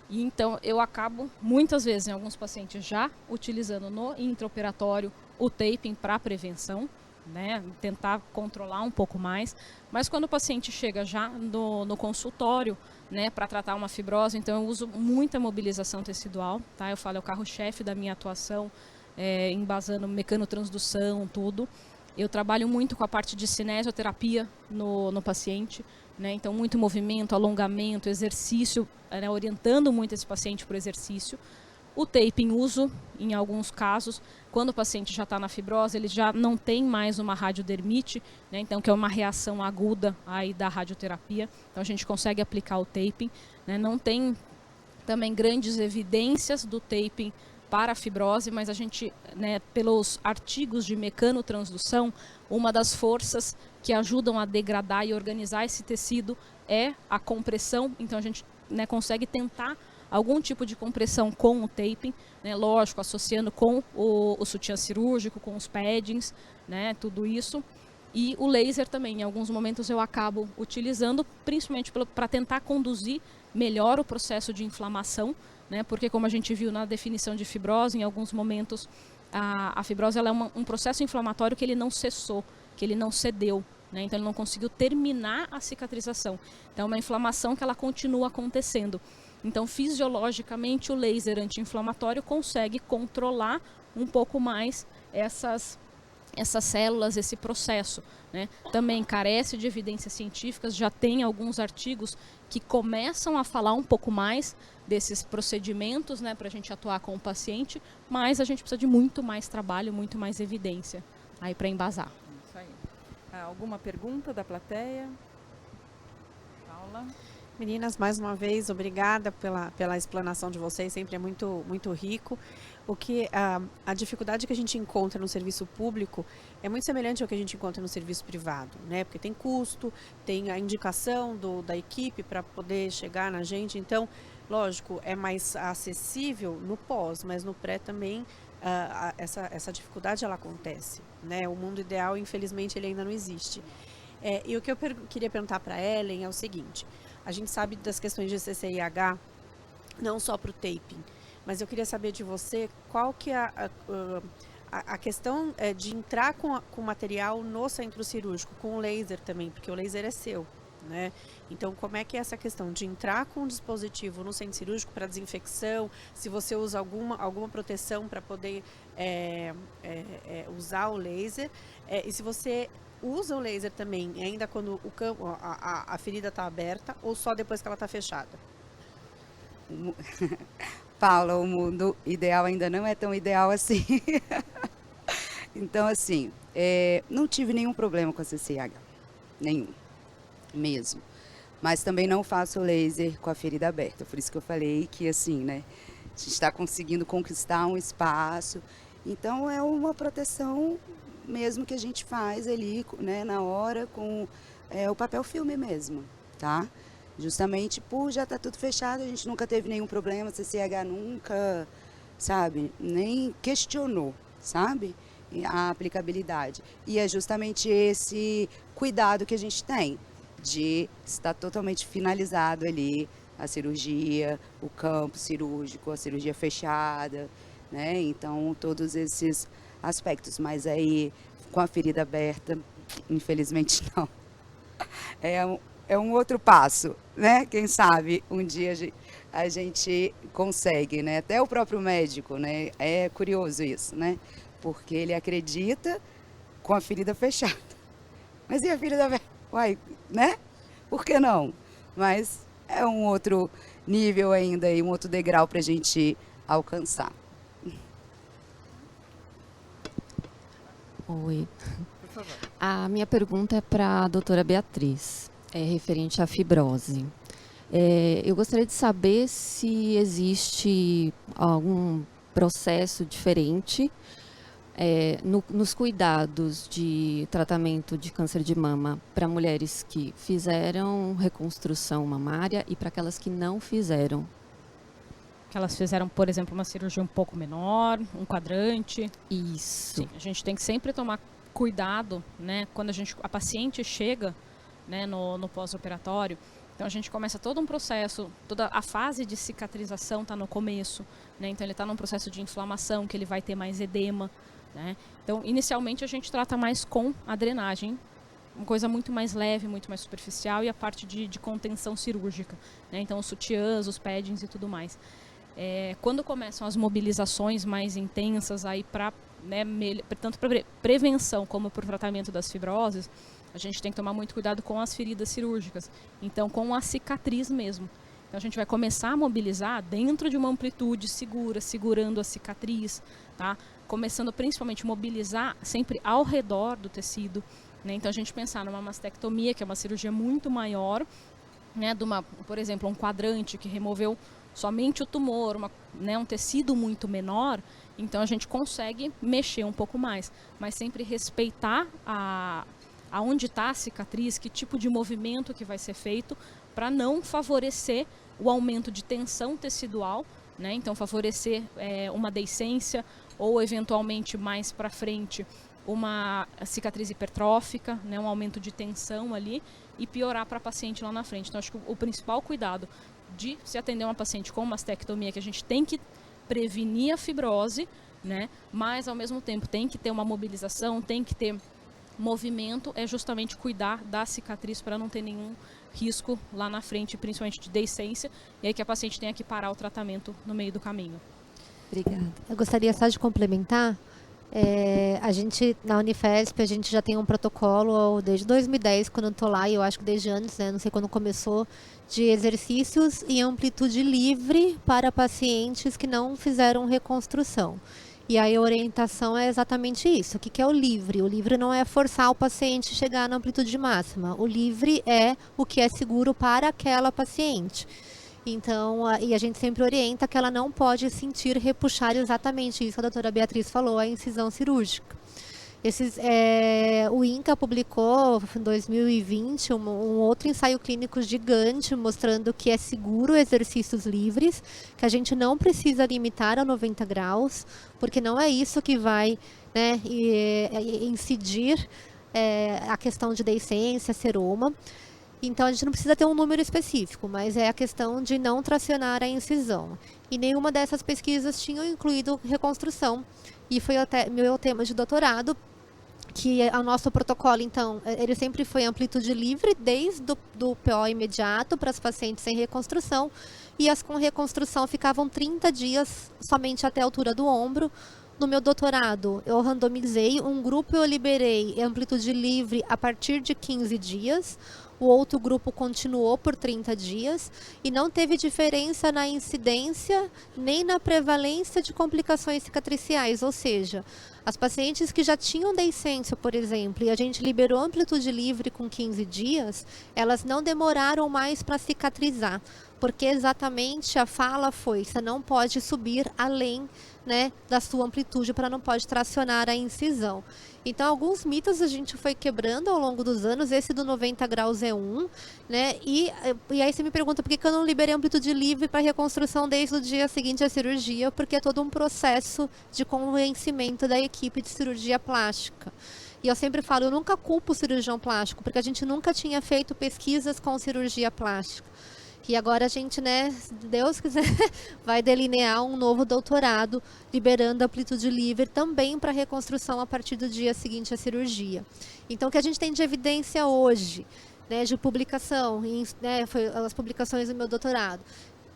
Speaker 5: E então eu acabo, muitas vezes, em alguns pacientes já utilizando no intraoperatório o taping para prevenção, né, tentar controlar um pouco mais, mas quando o paciente chega já no consultório, né, para tratar uma fibrose, então eu uso muita mobilização tecidual, tá? Eu falo, é o carro-chefe da minha atuação, embasando mecanotransdução, tudo. Eu trabalho muito com a parte de cinesioterapia no paciente, né, então muito movimento, alongamento, exercício, né, orientando muito esse paciente para o exercício. O taping uso, em alguns casos, quando o paciente já está na fibrose, ele já não tem mais uma radiodermite, né, então que é uma reação aguda aí da radioterapia, então a gente consegue aplicar o taping, né, não tem também grandes evidências do taping para a fibrose, mas a gente, né, pelos artigos de mecanotransdução, uma das forças que ajudam a degradar e organizar esse tecido é a compressão, então a gente, né, consegue tentar algum tipo de compressão com o taping, né, lógico, associando com o sutiã cirúrgico, com os paddings, né, tudo isso. E o laser também, em alguns momentos eu acabo utilizando, principalmente para tentar conduzir melhor o processo de inflamação, né, porque como a gente viu na definição de fibrose, em alguns momentos a fibrose ela é um processo inflamatório que ele não cessou, que ele não cedeu, né, então ele não conseguiu terminar a cicatrização. Então é uma inflamação que ela continua acontecendo. Então, fisiologicamente, o laser anti-inflamatório consegue controlar um pouco mais essas células, esse processo, né? Também carece de evidências científicas, já tem alguns artigos que começam a falar um pouco mais desses procedimentos, né, para a gente atuar com o paciente, mas a gente precisa de muito mais trabalho, muito mais evidência aí para embasar.
Speaker 2: Isso aí. Alguma pergunta da plateia? Paula?
Speaker 1: Meninas, mais uma vez, obrigada pela explanação de vocês, sempre é muito rico. O que a dificuldade que a gente encontra no serviço público é muito semelhante ao que a gente encontra no serviço privado, né? Porque tem custo, tem a indicação da equipe para poder chegar na gente. Então, lógico, é mais acessível no pós, mas no pré também essa dificuldade ela acontece, né? O mundo ideal, infelizmente, ele ainda não existe. E o que eu queria perguntar para a Ellen é o seguinte: a gente sabe das questões de CCIH, não só para o taping, mas eu queria saber de você qual que é a questão de entrar com material no centro cirúrgico, com o laser também, porque o laser é seu, né? Então, como é que é essa questão de entrar com um dispositivo no centro cirúrgico para desinfecção, se você usa alguma proteção para poder usar o laser, e se você usa o laser também ainda quando a ferida está aberta ou só depois que ela está fechada?
Speaker 4: Paula, o mundo ideal ainda não é tão ideal assim. Então, assim, não tive nenhum problema com a CCIH, nenhum, mesmo. Mas também não faço laser com a ferida aberta, por isso que eu falei que, assim, né, a gente está conseguindo conquistar um espaço. Então, é uma proteção mesmo que a gente faz ali, né, na hora, com o papel filme mesmo, tá? Justamente por já estar tudo fechado, a gente nunca teve nenhum problema, a CCIH nunca, sabe, nem questionou, sabe, a aplicabilidade. E é justamente esse cuidado que a gente tem, de estar totalmente finalizado ali a cirurgia, o campo cirúrgico, a cirurgia fechada, né, então todos esses aspectos, mas aí com a ferida aberta, infelizmente não. É um outro passo, né? Quem sabe um dia a gente consegue, né? Até o próprio médico, né? É curioso isso, né? Porque ele acredita com a ferida fechada. Mas e a ferida aberta? Uai, né? Por que não? Mas é um outro nível ainda e um outro degrau para a gente alcançar.
Speaker 6: Oi. Por favor. A minha pergunta é para a doutora Beatriz, referente à fibrose. Eu gostaria de saber se existe algum processo diferente nos cuidados de tratamento de câncer de mama para mulheres que fizeram reconstrução mamária e para aquelas que não fizeram.
Speaker 5: Que elas fizeram, por exemplo, uma cirurgia um pouco menor, um quadrante.
Speaker 6: Isso.
Speaker 5: Sim, a gente tem que sempre tomar cuidado, né, quando a paciente chega, né, no pós-operatório. Então a gente começa todo um processo, toda a fase de cicatrização está no começo, né, então ele está num processo de inflamação, que ele vai ter mais edema, né. Então inicialmente a gente trata mais com a drenagem, uma coisa muito mais leve, muito mais superficial, e a parte de contenção cirúrgica, né, então os sutiãs, os paddings e tudo mais. Quando começam as mobilizações mais intensas aí para, né, tanto para prevenção como para o tratamento das fibroses, a gente tem que tomar muito cuidado com as feridas cirúrgicas, então com a cicatriz mesmo. Então a gente vai começar a mobilizar dentro de uma amplitude segura, segurando a cicatriz, tá? Começando principalmente a mobilizar sempre ao redor do tecido, né? Então a gente pensar numa mastectomia, que é uma cirurgia muito maior, né, por exemplo, um quadrante que removeu somente o tumor, um tecido muito menor, então a gente consegue mexer um pouco mais, mas sempre respeitar aonde está a cicatriz, que tipo de movimento que vai ser feito, para não favorecer o aumento de tensão tecidual, né? Então favorecer uma deiscência ou eventualmente mais para frente uma cicatriz hipertrófica, né? Um aumento de tensão ali e piorar para a paciente lá na frente. Então acho que o principal cuidado de se atender uma paciente com mastectomia, que a gente tem que prevenir a fibrose, né? Mas ao mesmo tempo tem que ter uma mobilização, tem que ter movimento, é justamente cuidar da cicatriz para não ter nenhum risco lá na frente, principalmente de deiscência, e aí que a paciente tenha que parar o tratamento no meio do caminho.
Speaker 3: Obrigada. Eu gostaria só de complementar A gente, na Unifesp, a gente já tem um protocolo desde 2010, quando eu estou lá, e eu acho que desde antes, né, não sei quando começou, de exercícios em amplitude livre para pacientes que não fizeram reconstrução. E aí a orientação é exatamente isso. O que é o livre? O livre não é forçar o paciente a chegar na amplitude máxima. O livre é o que é seguro para aquela paciente. Então, e a gente sempre orienta que ela não pode sentir repuxar exatamente isso que a doutora Beatriz falou, a incisão cirúrgica. O INCA publicou em 2020 um outro ensaio clínico gigante mostrando que é seguro exercícios livres, que a gente não precisa limitar a 90 graus, porque não é isso que vai, né, incidir a questão de deiscência, seroma. Então, a gente não precisa ter um número específico, mas é a questão de não tracionar a incisão. E nenhuma dessas pesquisas tinha incluído reconstrução. E foi até meu tema de doutorado, que o nosso protocolo, então, ele sempre foi amplitude livre, desde do PO imediato para as pacientes sem reconstrução, e as com reconstrução ficavam 30 dias somente até a altura do ombro. No meu doutorado, eu randomizei, um grupo eu liberei amplitude livre a partir de 15 dias, o outro grupo continuou por 30 dias e não teve diferença na incidência nem na prevalência de complicações cicatriciais, ou seja, as pacientes que já tinham deiscência, por exemplo, e a gente liberou amplitude livre com 15 dias, elas não demoraram mais para cicatrizar, porque exatamente a fala foi, você não pode subir além, né, da sua amplitude para não pode tracionar a incisão. Então, alguns mitos a gente foi quebrando ao longo dos anos, esse do 90 graus é um, né? E aí você me pergunta por que eu não liberei amplitude livre para reconstrução desde o dia seguinte à cirurgia, porque é todo um processo de convencimento da equipe de cirurgia plástica. E eu sempre falo, eu nunca culpo o cirurgião plástico, porque a gente nunca tinha feito pesquisas com cirurgia plástica. E agora a gente, né, se Deus quiser, vai delinear um novo doutorado, liberando amplitude livre também para reconstrução a partir do dia seguinte à cirurgia. Então, o que a gente tem de evidência hoje, né, de publicação, né, foi as publicações do meu doutorado,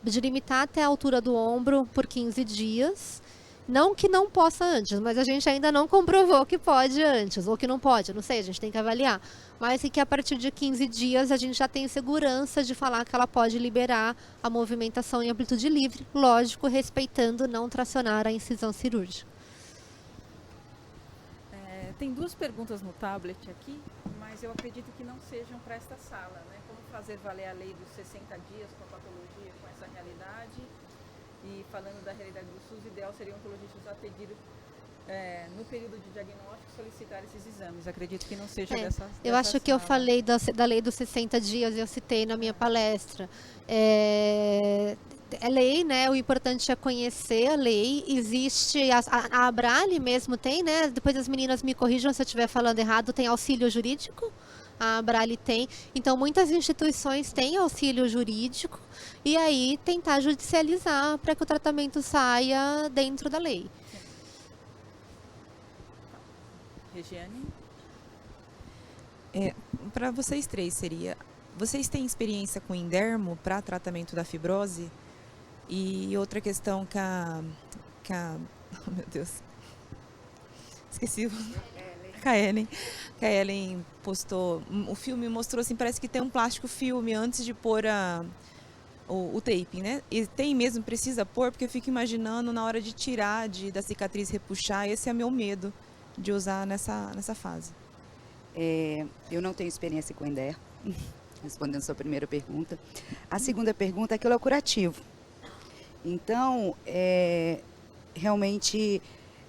Speaker 3: de limitar até a altura do ombro por 15 dias, não que não possa antes, mas a gente ainda não comprovou que pode antes, ou que não pode, não sei, a gente tem que avaliar. Mas que a partir de 15 dias a gente já tem segurança de falar que ela pode liberar a movimentação em amplitude livre, lógico, respeitando não tracionar a incisão cirúrgica.
Speaker 2: Tem duas perguntas no tablet aqui, mas eu acredito que não sejam para esta sala, né? Como fazer valer a lei dos 60 dias com a patologia, com essa realidade? E falando da realidade do SUS, o ideal seria o oncologista pedir no período de diagnóstico solicitar esses exames. Acredito que não seja dessa
Speaker 3: eu acho
Speaker 2: sala.
Speaker 3: que eu falei da lei dos 60 dias, eu citei na minha palestra. É lei, né? O importante é conhecer a lei. Existe, a Abrale mesmo tem, né? Depois as meninas me corrijam se eu estiver falando errado, tem auxílio jurídico. A Abrale tem. Então, muitas instituições têm auxílio jurídico e aí tentar judicializar para que o tratamento saia dentro da lei.
Speaker 2: Regiane?
Speaker 7: Para vocês três seria, vocês têm experiência com Indermo para tratamento da fibrose? E outra questão que a oh meu Deus, esqueci a Ellen postou, o filme mostrou assim, parece que tem um plástico filme antes de pôr o taping, né? E tem mesmo, precisa pôr, porque eu fico imaginando na hora de tirar, da cicatriz repuxar, esse é meu medo de usar nessa fase.
Speaker 4: Eu não tenho experiência com Ender, respondendo a sua primeira pergunta. A segunda pergunta é que ele é curativo. Então, realmente,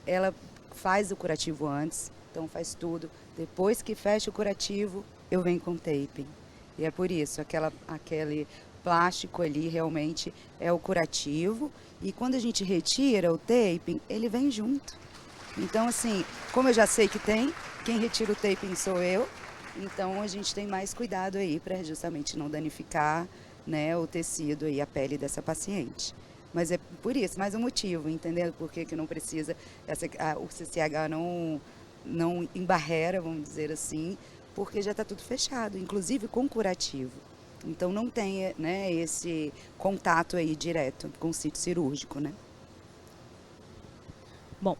Speaker 4: ela faz o curativo antes, então faz tudo. Depois que fecha o curativo, eu venho com taping. E é por isso, aquele plástico ali realmente é o curativo. E quando a gente retira o taping, ele vem junto. Então, assim, como eu já sei que tem, quem retira o taping sou eu. Então, a gente tem mais cuidado aí para justamente não danificar, né, o tecido e a pele dessa paciente. Mas é por isso, mais um motivo, entendeu? Por que não precisa, o CCH não embarrera, vamos dizer assim, porque já está tudo fechado, inclusive com curativo. Então não tem, né, esse contato aí direto com o sítio cirúrgico, né?
Speaker 5: Bom,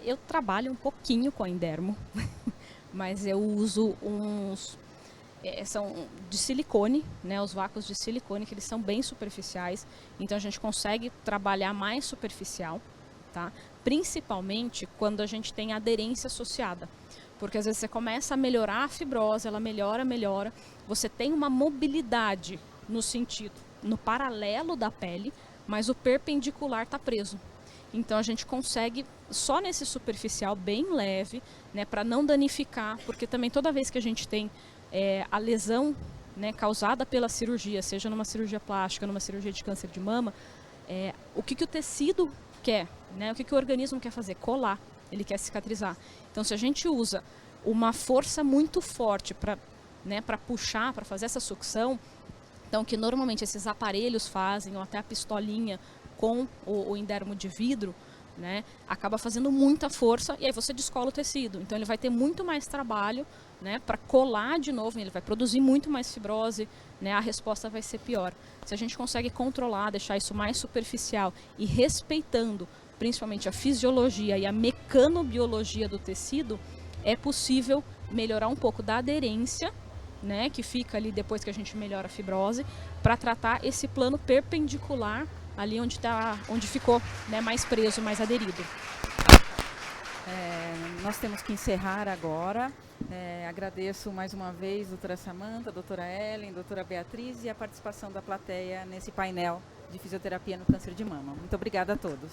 Speaker 5: Eu trabalho um pouquinho com a Indermo, mas eu uso uns... são de silicone, né, os vácuos de silicone, que eles são bem superficiais, então a gente consegue trabalhar mais superficial, tá? Principalmente quando a gente tem aderência associada, porque às vezes você começa a melhorar a fibrose, ela melhora, você tem uma mobilidade no sentido, no paralelo da pele, mas o perpendicular está preso. Então a gente consegue só nesse superficial bem leve, né, para não danificar, porque também toda vez que a gente tem a lesão, né, causada pela cirurgia, seja numa cirurgia plástica, numa cirurgia de câncer de mama, o que o tecido quer, né, o que o organismo quer fazer? Colar, ele quer cicatrizar. Então se a gente usa uma força muito forte para, né, para puxar, para fazer essa sucção, então que normalmente esses aparelhos fazem, ou até a pistolinha com o Indermo de vidro, né, acaba fazendo muita força e aí você descola o tecido. Então ele vai ter muito mais trabalho, né, para colar de novo, ele vai produzir muito mais fibrose, né, a resposta vai ser pior. Se a gente consegue controlar, deixar isso mais superficial e respeitando principalmente a fisiologia e a mecanobiologia do tecido, é possível melhorar um pouco da aderência, né, que fica ali depois que a gente melhora a fibrose, para tratar esse plano perpendicular ali onde ficou, né, mais preso, mais aderido.
Speaker 2: Nós temos que encerrar agora. Agradeço mais uma vez a doutora Samanta, a doutora Ellen, a doutora Beatriz e a participação da plateia nesse painel de fisioterapia no câncer de mama. Muito obrigada a todos.